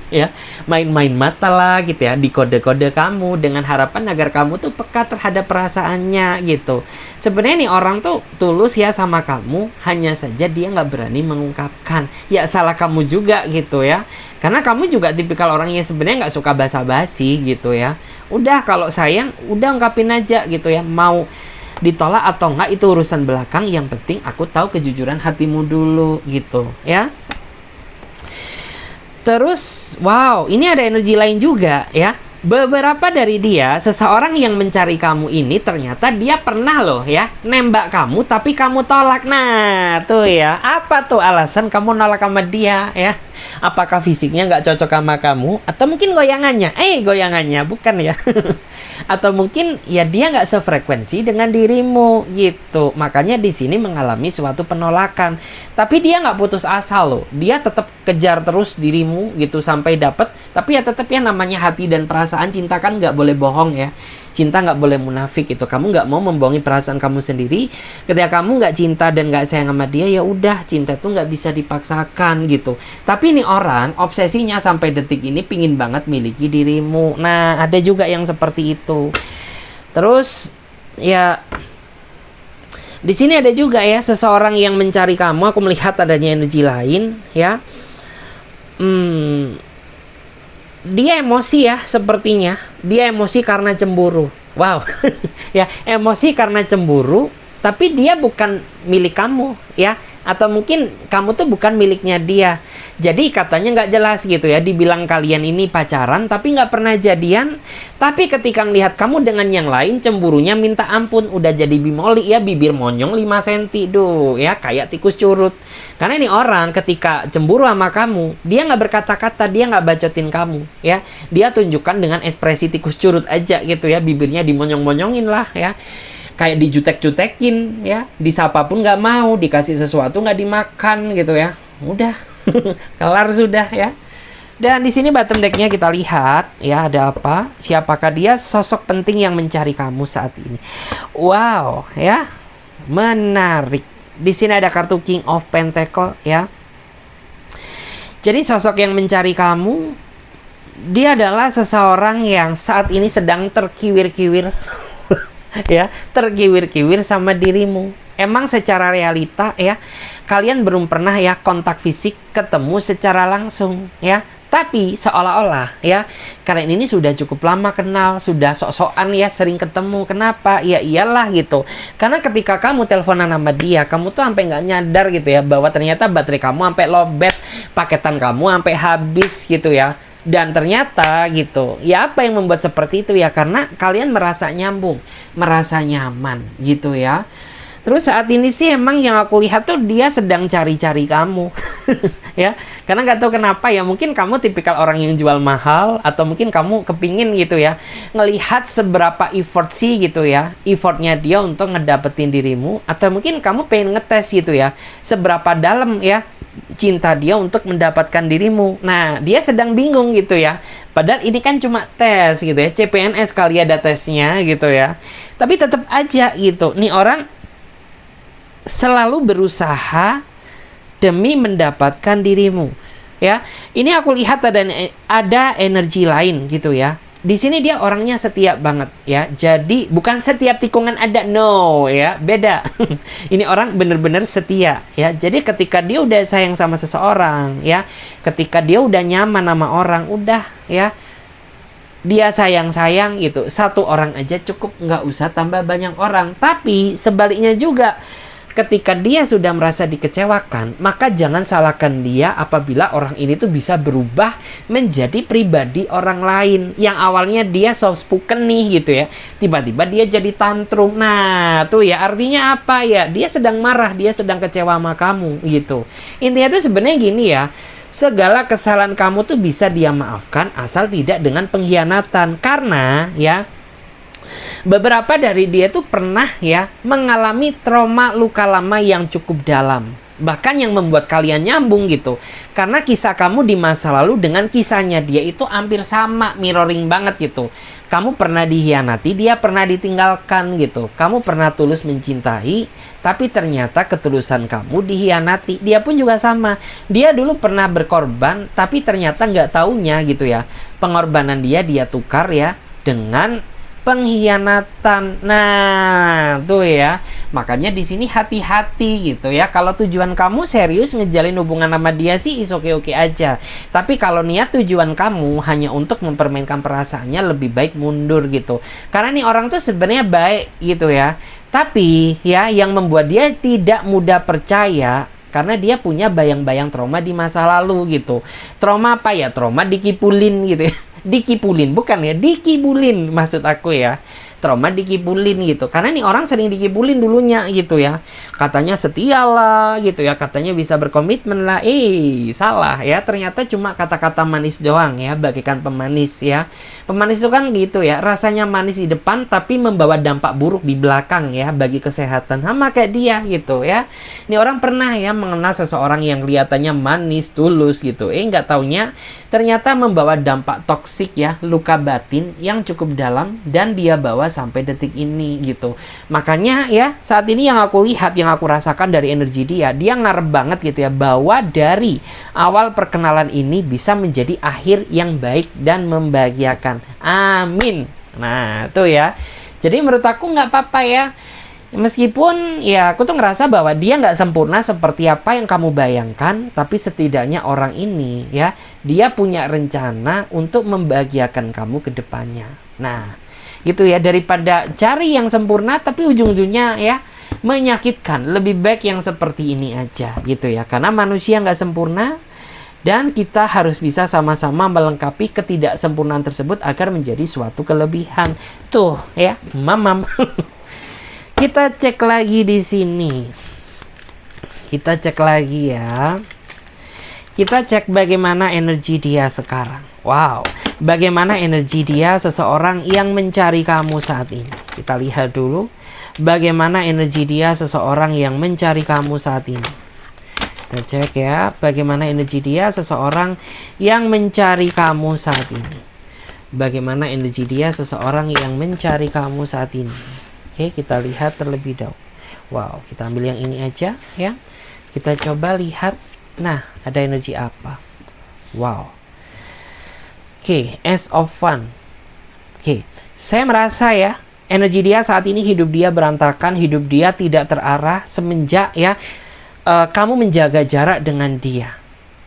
ya, main-main mata lah gitu ya, di kode-kode kamu dengan harapan agar kamu tuh peka terhadap perasaannya gitu. Sebenarnya nih orang tuh tulus ya sama kamu, hanya saja dia nggak berani mengungkapkan. Ya salah kamu juga gitu ya, karena kamu juga tipikal orang yang sebenarnya nggak suka basa-basi gitu ya. Udah kalau sayang udah ungkapin aja gitu ya, mau ditolak atau enggak itu urusan belakang, yang penting aku tahu kejujuran hatimu dulu gitu ya. Terus wow, ini ada energi lain juga ya. Beberapa dari dia, seseorang yang mencari kamu ini ternyata dia pernah loh ya nembak kamu tapi kamu tolak. Nah tuh ya, apa tuh alasan kamu nolak sama dia ya? Apakah fisiknya nggak cocok sama kamu? Atau mungkin goyangannya? Goyangannya bukan ya. Atau mungkin ya dia nggak sefrekuensi dengan dirimu gitu. Makanya di sini mengalami suatu penolakan. Tapi dia nggak putus asa loh. Dia tetap kejar terus dirimu gitu sampai dapat. Tapi ya tetap ya namanya hati dan perasaan, cinta kan nggak boleh bohong ya. Cinta nggak boleh munafik gitu. Kamu nggak mau membohongi perasaan kamu sendiri. Ketika kamu nggak cinta dan nggak sayang sama dia, ya udah, cinta tuh nggak bisa dipaksakan gitu. Tapi ini orang obsesinya sampai detik ini pingin banget miliki dirimu. Nah ada juga yang seperti itu. Terus ya di sini ada juga ya seseorang yang mencari kamu. Aku melihat adanya energi lain ya. Dia emosi ya sepertinya. Dia emosi karena cemburu. Wow. Ya, emosi karena cemburu, tapi dia bukan milik kamu ya. Atau mungkin kamu tuh bukan miliknya dia. Jadi katanya nggak jelas gitu ya. Dibilang kalian ini pacaran tapi nggak pernah jadian. Tapi ketika ngelihat kamu dengan yang lain, cemburunya minta ampun. Udah jadi bimoli ya, bibir monyong 5 cm. Duh ya, kayak tikus curut. Karena ini orang ketika cemburu sama kamu, dia nggak berkata-kata, dia nggak bacotin kamu ya. Dia tunjukkan dengan ekspresi tikus curut aja gitu ya. Bibirnya dimonyong-monyongin lah ya. Kayak dijutek-jutekin ya, disapa pun nggak mau, dikasih sesuatu nggak dimakan gitu ya. Udah, kelar sudah ya. Dan di sini bottom deck-nya kita lihat ya, ada apa? Siapakah dia? Sosok penting yang mencari kamu saat ini. Wow, ya. Menarik. Di sini ada kartu King of Pentacle ya. Jadi sosok yang mencari kamu, dia adalah seseorang yang saat ini sedang terkiwir-kiwir ya, terkiwir-kiwir sama dirimu. Emang secara realita ya, kalian belum pernah ya kontak fisik, ketemu secara langsung ya. Tapi seolah-olah ya, kalian ini sudah cukup lama kenal, sudah sok-sokan ya sering ketemu. Kenapa? Ya iyalah gitu. Karena ketika kamu teleponan sama dia, kamu tuh sampai nggak nyadar gitu ya, bahwa ternyata baterai kamu sampai lowbat, paketan kamu sampai habis gitu ya. Dan ternyata gitu, ya apa yang membuat seperti itu ya, karena kalian merasa nyambung, merasa nyaman gitu ya. Terus saat ini sih emang yang aku lihat tuh dia sedang cari-cari kamu ya. Karena nggak tahu kenapa ya, mungkin kamu tipikal orang yang jual mahal, atau mungkin kamu kepingin gitu ya, ngelihat seberapa effort sih gitu ya, effortnya dia untuk ngedapetin dirimu. Atau mungkin kamu pengen ngetes gitu ya, seberapa dalam ya cinta dia untuk mendapatkan dirimu. Nah, dia sedang bingung gitu ya. Padahal ini kan cuma tes gitu ya, CPNS kali ada tesnya gitu ya. Tapi tetap aja gitu, nih orang selalu berusaha demi mendapatkan dirimu ya. Ini aku lihat ada energi lain gitu ya. Di sini dia orangnya setia banget ya. Jadi bukan setiap tikungan ada, no ya, beda. Ini orang bener-bener setia ya. Jadi ketika dia udah sayang sama seseorang ya, ketika dia udah nyaman sama orang, udah ya, dia sayang-sayang gitu. Satu orang aja cukup, nggak usah tambah banyak orang. Tapi sebaliknya juga, ketika dia sudah merasa dikecewakan, maka jangan salahkan dia apabila orang ini tuh bisa berubah menjadi pribadi orang lain. Yang awalnya dia soft spoken nih gitu ya, tiba-tiba dia jadi tantrum. Nah tuh ya, artinya apa ya? Dia sedang marah, dia sedang kecewa sama kamu gitu. Intinya tuh sebenarnya gini ya, segala kesalahan kamu tuh bisa dia maafkan asal tidak dengan pengkhianatan. Karena ya, beberapa dari dia tuh pernah ya mengalami trauma luka lama yang cukup dalam. Bahkan yang membuat kalian nyambung gitu. Karena kisah kamu di masa lalu dengan kisahnya dia itu hampir sama, mirroring banget gitu. Kamu pernah dikhianati, dia pernah ditinggalkan gitu. Kamu pernah tulus mencintai, tapi ternyata ketulusan kamu dikhianati. Dia pun juga sama. Dia dulu pernah berkorban, tapi ternyata nggak taunya gitu ya. Pengorbanan dia tukar ya dengan pengkhianatan. Nah, tuh ya. Makanya di sini hati-hati gitu ya. Kalau tujuan kamu serius ngejalin hubungan sama dia sih is oke-oke aja. Tapi kalau niat tujuan kamu hanya untuk mempermainkan perasaannya, lebih baik mundur gitu. Karena nih orang tuh sebenarnya baik gitu ya. Tapi ya yang membuat dia tidak mudah percaya karena dia punya bayang-bayang trauma di masa lalu gitu. Trauma apa ya? Trauma dikipulin gitu ya. Dikipulin, bukan ya, dikibulin maksud aku ya. Trauma dikibulin gitu. Karena nih orang sering dikibulin dulunya gitu ya. Katanya setia lah gitu ya. Katanya bisa berkomitmen lah. Salah ya. Ternyata cuma kata-kata manis doang ya. Bagaikan pemanis ya. Pemanis itu kan gitu ya. Rasanya manis di depan tapi membawa dampak buruk di belakang ya. Bagi kesehatan. Sama kayak dia gitu ya. Ini orang pernah ya mengenal seseorang yang kelihatannya manis, tulus gitu. Nggak taunya ternyata membawa dampak toksik ya. Luka batin yang cukup dalam. Dan dia bawa sampai detik ini gitu. Makanya ya saat ini yang aku lihat, yang aku rasakan dari energi dia ngarep banget gitu ya, bahwa dari awal perkenalan ini bisa menjadi akhir yang baik dan membahagiakan. Amin. Nah tuh ya, jadi menurut aku nggak apa-apa ya, meskipun ya aku tuh ngerasa bahwa dia nggak sempurna seperti apa yang kamu bayangkan, tapi setidaknya orang ini ya, dia punya rencana untuk membahagiakan kamu ke depannya. Nah gitu ya, daripada cari yang sempurna tapi ujung-ujungnya ya menyakitkan, lebih baik yang seperti ini aja gitu ya. Karena manusia nggak sempurna dan kita harus bisa sama-sama melengkapi ketidaksempurnaan tersebut agar menjadi suatu kelebihan. Tuh ya, mamam. Kita cek lagi di sini. Kita cek lagi ya. Kita cek bagaimana energi dia sekarang. Wow, bagaimana energi dia seseorang yang mencari kamu saat ini. Kita lihat dulu bagaimana energi dia seseorang yang mencari kamu saat ini. Kita cek ya, bagaimana energi dia seseorang yang mencari kamu saat ini. Bagaimana energi dia seseorang yang mencari kamu saat ini. Oke, kita lihat terlebih dahulu. Wow, kita ambil yang ini aja ya. Kita coba lihat. Nah, ada energi apa? Wow. Oke, Ace of Wands. Oke, saya merasa ya, energi dia saat ini, hidup dia berantakan, hidup dia tidak terarah semenjak ya kamu menjaga jarak dengan dia.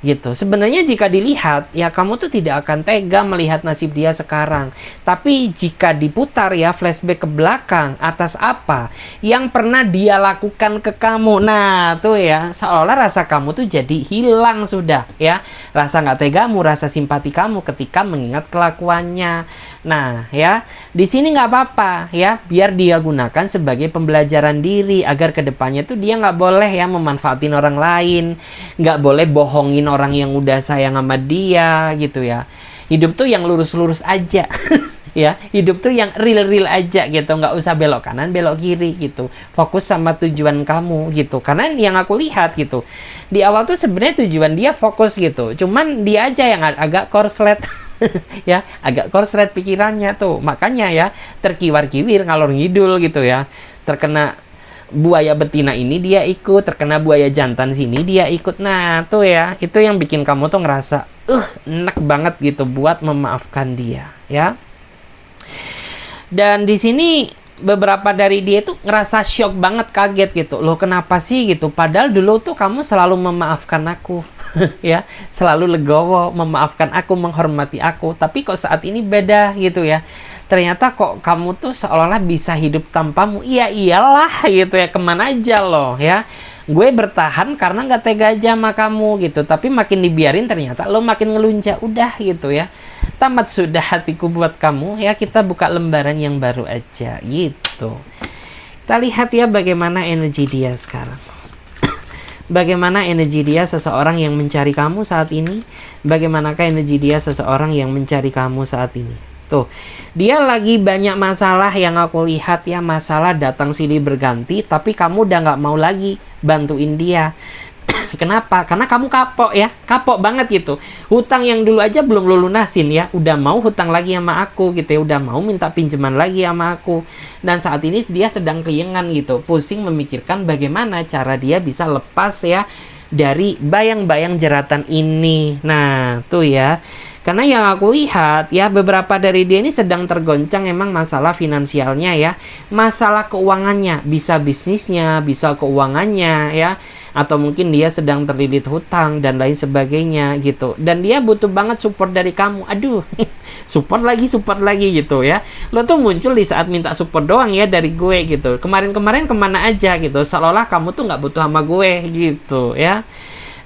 Gitu. Sebenarnya jika dilihat ya, kamu tuh tidak akan tega melihat nasib dia sekarang. Tapi jika diputar ya, flashback ke belakang atas apa yang pernah dia lakukan ke kamu, nah tuh ya, seolah rasa kamu tuh jadi hilang sudah ya. Rasa nggak tegamu, rasa simpati kamu ketika mengingat kelakuannya. Nah ya, di sini nggak apa-apa ya, biar dia gunakan sebagai pembelajaran diri agar kedepannya tuh dia nggak boleh ya memanfaatin orang lain, nggak boleh bohongin orang yang udah sayang sama dia gitu ya. Hidup tuh yang lurus-lurus aja. Ya, hidup tuh yang real-real aja gitu, nggak usah belok kanan belok kiri gitu, fokus sama tujuan kamu gitu. Karena yang aku lihat gitu, di awal tuh sebenarnya tujuan dia fokus gitu, cuman dia aja yang agak korslet. Ya, agak korslet pikirannya tuh, makanya ya terkiwar-kiwir ngalor ngidul gitu ya. Terkena buaya betina ini dia ikut, terkena buaya jantan sini dia ikut. Nah tuh ya, itu yang bikin kamu tuh ngerasa enak banget gitu buat memaafkan dia ya. Dan di sini beberapa dari dia tuh ngerasa shock banget, kaget gitu. Loh kenapa sih gitu, padahal dulu tuh kamu selalu memaafkan aku. Ya, selalu legowo memaafkan aku, menghormati aku, tapi kok saat ini beda gitu ya. ternyata kok kamu tuh seolah-olah bisa hidup tanpamu. Iya iyalah gitu ya, kemana aja loh ya. Gue bertahan karena nggak tega aja sama kamu gitu. Tapi makin dibiarin ternyata lo makin ngelunjak. Udah gitu ya. Tamat sudah hatiku buat kamu ya. Kita buka lembaran yang baru aja gitu. Kita lihat ya bagaimana energi dia sekarang. Bagaimana energi dia seseorang yang mencari kamu saat ini? Bagaimanakah energi dia seseorang yang mencari kamu saat ini? Tuh, dia lagi banyak masalah yang aku lihat ya. Masalah datang silih berganti, tapi kamu udah nggak mau lagi bantuin dia. Kenapa? Karena kamu kapok ya. Kapok banget gitu. Hutang yang dulu aja belum lu lunasin ya. Udah mau hutang lagi sama aku gitu ya. Udah mau minta pinjaman lagi sama aku. Dan saat ini dia sedang keyengan gitu. Pusing memikirkan bagaimana cara dia bisa lepas ya dari bayang-bayang jeratan ini. Nah, tuh ya. Karena yang aku lihat ya, beberapa dari dia ini sedang tergoncang emang masalah finansialnya ya. Masalah keuangannya, bisa bisnisnya, bisa keuangannya ya. Atau mungkin dia sedang terlilit hutang dan lain sebagainya gitu. Dan dia butuh banget support dari kamu. Aduh, support lagi gitu ya. Lo tuh muncul di saat minta support doang ya dari gue gitu. Kemarin-kemarin kemana aja gitu. Seolah-olah kamu tuh nggak butuh sama gue gitu ya.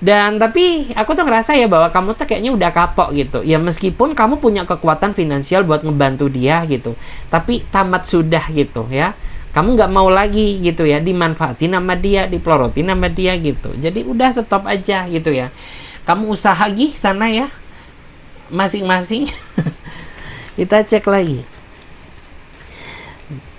Dan tapi aku tuh ngerasa ya bahwa kamu tuh kayaknya udah kapok gitu. Ya meskipun kamu punya kekuatan finansial buat ngebantu dia gitu. Tapi tamat sudah gitu ya. Kamu nggak mau lagi gitu ya, dimanfaatin sama dia, dipelorotin sama dia gitu. Jadi udah stop aja gitu ya. Kamu usaha lagi sana ya, masing-masing. Kita cek lagi.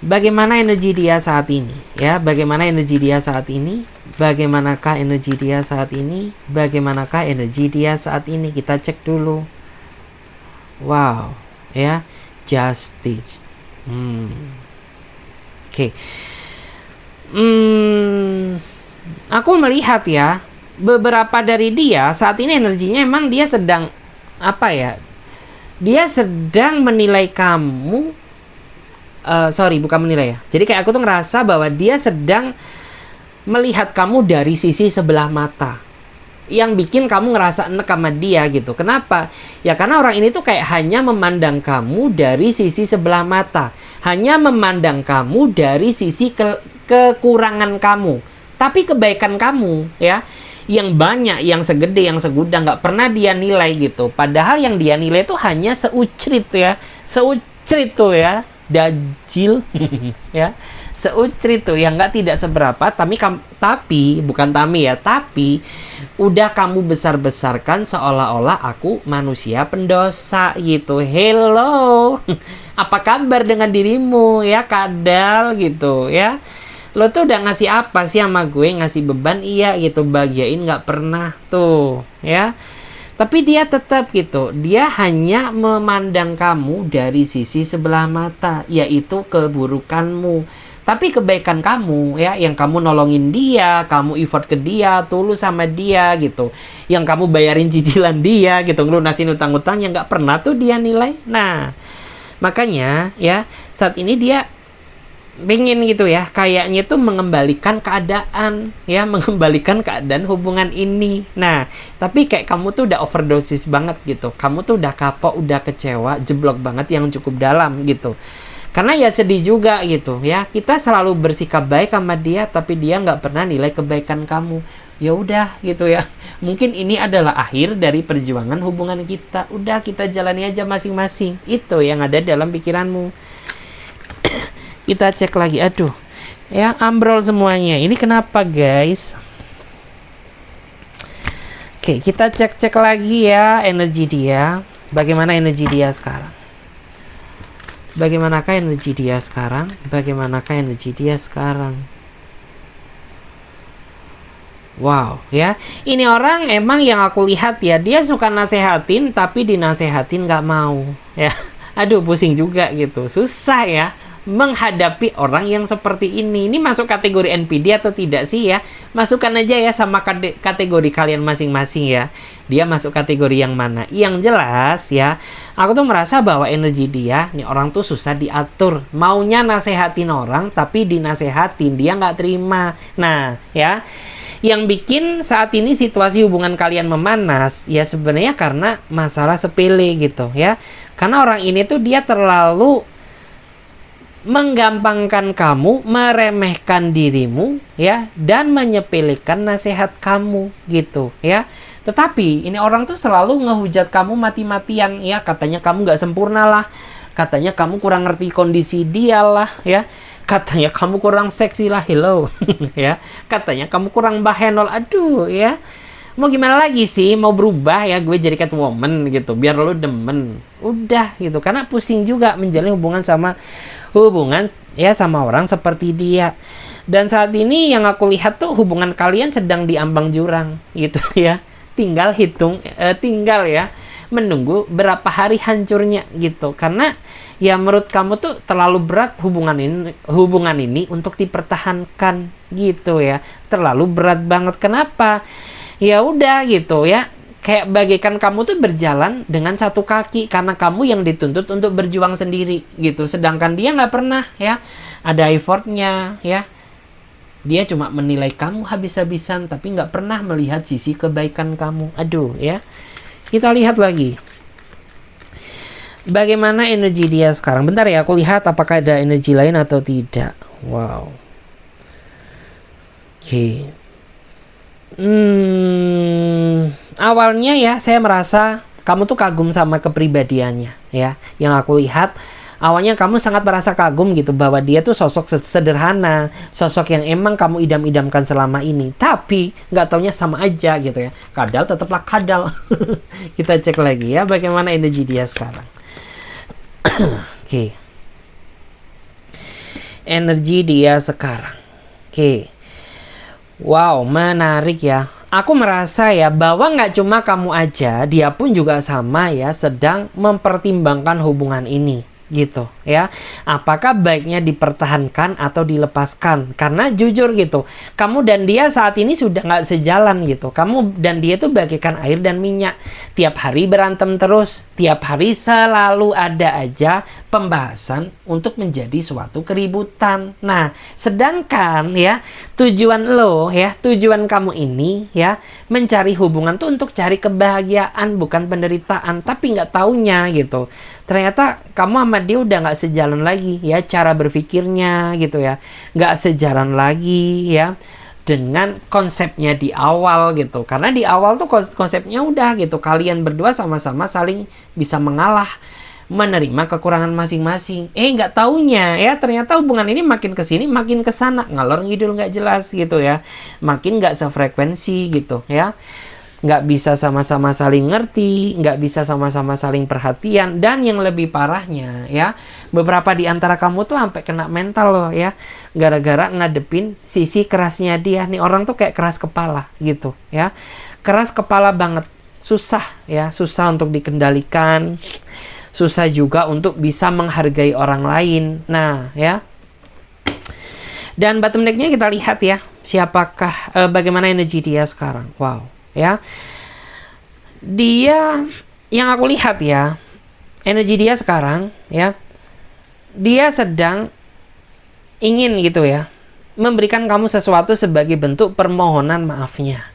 Bagaimana energi dia saat ini? Ya, bagaimana energi dia saat ini? Bagaimanakah energi dia saat ini? Bagaimanakah energi dia saat ini? Kita cek dulu. Wow, ya, justice. Oke. Aku melihat ya, beberapa dari dia saat ini energinya emang dia sedang apa ya? Dia sedang menilai kamu. Sorry, bukan menilai ya. Jadi kayak aku tuh ngerasa bahwa dia sedang melihat kamu dari sisi sebelah mata. Yang bikin kamu ngerasa enek sama dia gitu. Kenapa? Ya karena orang ini tuh kayak hanya memandang kamu dari sisi sebelah mata. Hanya memandang kamu dari sisi kekurangan kamu. Tapi kebaikan kamu ya, yang banyak, yang segede, yang segudang, nggak pernah dia nilai gitu. Padahal yang dia nilai tuh hanya seucrit ya. Seucrit tuh ya. Dajil ya. Seucrit tuh yang nggak tidak seberapa, tapi bukan Tami ya, tapi udah kamu besar-besarkan seolah-olah aku manusia pendosa gitu. Hello, apa kabar dengan dirimu ya, kadal gitu ya. Lo tuh udah ngasih apa sih sama gue? Ngasih beban iya gitu, bahagiain nggak pernah tuh ya. Tapi dia tetap gitu, dia hanya memandang kamu dari sisi sebelah mata, yaitu keburukanmu. Tapi kebaikan kamu ya, yang kamu nolongin dia, kamu effort ke dia, tulus sama dia gitu, yang kamu bayarin cicilan dia gitu, ngelunasin utang-utang yang nggak pernah tuh dia nilai. Nah, makanya ya saat ini dia pengen gitu ya, kayaknya tuh mengembalikan keadaan ya, mengembalikan keadaan hubungan ini. Nah, tapi kayak kamu tuh udah overdosis banget gitu, kamu tuh udah kapok, udah kecewa, jeblok banget yang cukup dalam gitu. Karena ya sedih juga gitu ya, kita selalu bersikap baik sama dia, tapi dia nggak pernah nilai kebaikan kamu. Ya udah gitu ya, mungkin ini adalah akhir dari perjuangan hubungan kita. Udah, kita jalani aja masing-masing. Itu yang ada dalam pikiranmu. Kita cek lagi, aduh ya, ambrol semuanya. Ini kenapa guys? Oke, kita cek lagi ya energi dia. Bagaimana energi dia sekarang? Bagaimanakah energi dia sekarang? Bagaimanakah energi dia sekarang? Wow, ya. Ini orang emang yang aku lihat ya, dia suka nasehatin tapi dinasehatin nggak mau. Ya, aduh pusing juga gitu. Susah ya menghadapi orang yang seperti ini. Ini masuk kategori NPD atau tidak sih ya? Masukkan aja ya sama kategori kalian masing-masing ya. Dia masuk kategori yang mana? Yang jelas ya, aku tuh merasa bahwa energi dia, nih orang tuh susah diatur. Maunya nasehatin orang, tapi dinasehatin dia nggak terima. Nah ya, yang bikin saat ini situasi hubungan kalian memanas ya sebenarnya karena masalah sepele gitu ya. Karena orang ini tuh dia terlalu menggampangkan kamu, meremehkan dirimu, ya, dan menyepelekan nasihat kamu, gitu, ya. Tetapi ini orang tuh selalu ngehujat kamu mati-matian, ya, katanya kamu nggak sempurna lah, katanya kamu kurang ngerti kondisi dia lah, ya, katanya kamu kurang seksi lah, hello, ya, katanya kamu kurang bahenol, aduh, ya. Mau gimana lagi sih, mau berubah ya gue jadi Catwoman gitu biar lo demen, udah gitu, karena pusing juga menjalin hubungan ya sama orang seperti dia. Dan saat ini yang aku lihat tuh hubungan kalian sedang diambang jurang gitu ya, tinggal ya menunggu berapa hari hancurnya gitu, karena ya menurut kamu tuh terlalu berat hubungan ini untuk dipertahankan gitu ya, terlalu berat banget. Kenapa? Ya udah gitu ya, kayak bagaikan kamu tuh berjalan dengan satu kaki karena kamu yang dituntut untuk berjuang sendiri gitu, sedangkan dia nggak pernah ya ada effortnya ya, dia cuma menilai kamu habis-habisan tapi nggak pernah melihat sisi kebaikan kamu. Aduh ya, kita lihat lagi bagaimana energi dia sekarang. Bentar ya, aku lihat apakah ada energi lain atau tidak. Wow, oke. Awalnya ya saya merasa kamu tuh kagum sama kepribadiannya ya. Yang aku lihat awalnya kamu sangat merasa kagum gitu bahwa dia tuh sosok sederhana, sosok yang emang kamu idam-idamkan selama ini. Tapi nggak taunya sama aja gitu ya. Kadal tetaplah kadal. Kita cek lagi ya bagaimana energi dia sekarang. Oke. Energi dia sekarang. Oke. Wow, menarik ya. Aku merasa ya bahwa nggak cuma kamu aja, dia pun juga sama ya, sedang mempertimbangkan hubungan ini gitu ya. Apakah baiknya dipertahankan atau dilepaskan? Karena jujur gitu, kamu dan dia saat ini sudah nggak sejalan gitu. Kamu dan dia tuh bagaikan air dan minyak. Tiap hari berantem terus, tiap hari selalu ada aja pembahasan untuk menjadi suatu keributan. Nah, sedangkan ya tujuan kamu ini ya mencari hubungan tuh untuk cari kebahagiaan bukan penderitaan, tapi nggak taunya gitu ternyata kamu sama dia udah nggak sejalan lagi ya, cara berpikirnya gitu ya, nggak sejalan lagi ya dengan konsepnya di awal gitu. Karena di awal tuh konsepnya udah gitu, kalian berdua sama-sama saling bisa mengalah, menerima kekurangan masing-masing. Nggak taunya ya ternyata hubungan ini makin kesini makin kesana, ngalor ngidul nggak jelas gitu ya, makin nggak sefrekuensi gitu ya, nggak bisa sama-sama saling ngerti, nggak bisa sama-sama saling perhatian. Dan yang lebih parahnya ya, beberapa di antara kamu tuh sampai kena mental loh ya, gara-gara ngadepin sisi kerasnya dia. Nih orang tuh kayak keras kepala gitu ya, keras kepala banget, susah ya, susah untuk dikendalikan, susah juga untuk bisa menghargai orang lain. Nah ya, dan bottom deck-nya kita lihat ya, siapakah bagaimana energi dia sekarang. Wow ya, dia yang aku lihat ya, energi dia sekarang ya, dia sedang ingin gitu ya memberikan kamu sesuatu sebagai bentuk permohonan maafnya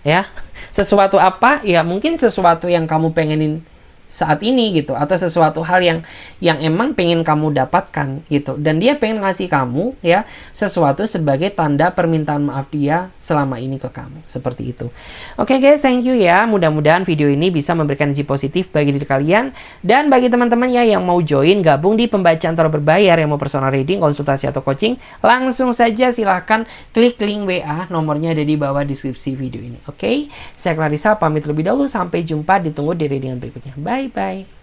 ya. Sesuatu apa ya, mungkin sesuatu yang kamu pengenin saat ini gitu, atau sesuatu hal yang emang pengen kamu dapatkan gitu, dan dia pengen ngasih kamu ya sesuatu sebagai tanda permintaan maaf dia selama ini ke kamu, seperti itu. Oke guys, thank you ya, mudah-mudahan video ini bisa memberikan energi positif bagi diri kalian. Dan bagi teman-teman ya yang mau join gabung di pembacaan tarot berbayar, yang mau personal reading, konsultasi atau coaching, langsung saja silahkan klik link WA, nomornya ada di bawah deskripsi video ini. Oke, saya Clarissa pamit lebih dahulu, sampai jumpa, ditunggu di readingan berikutnya. Bye bye.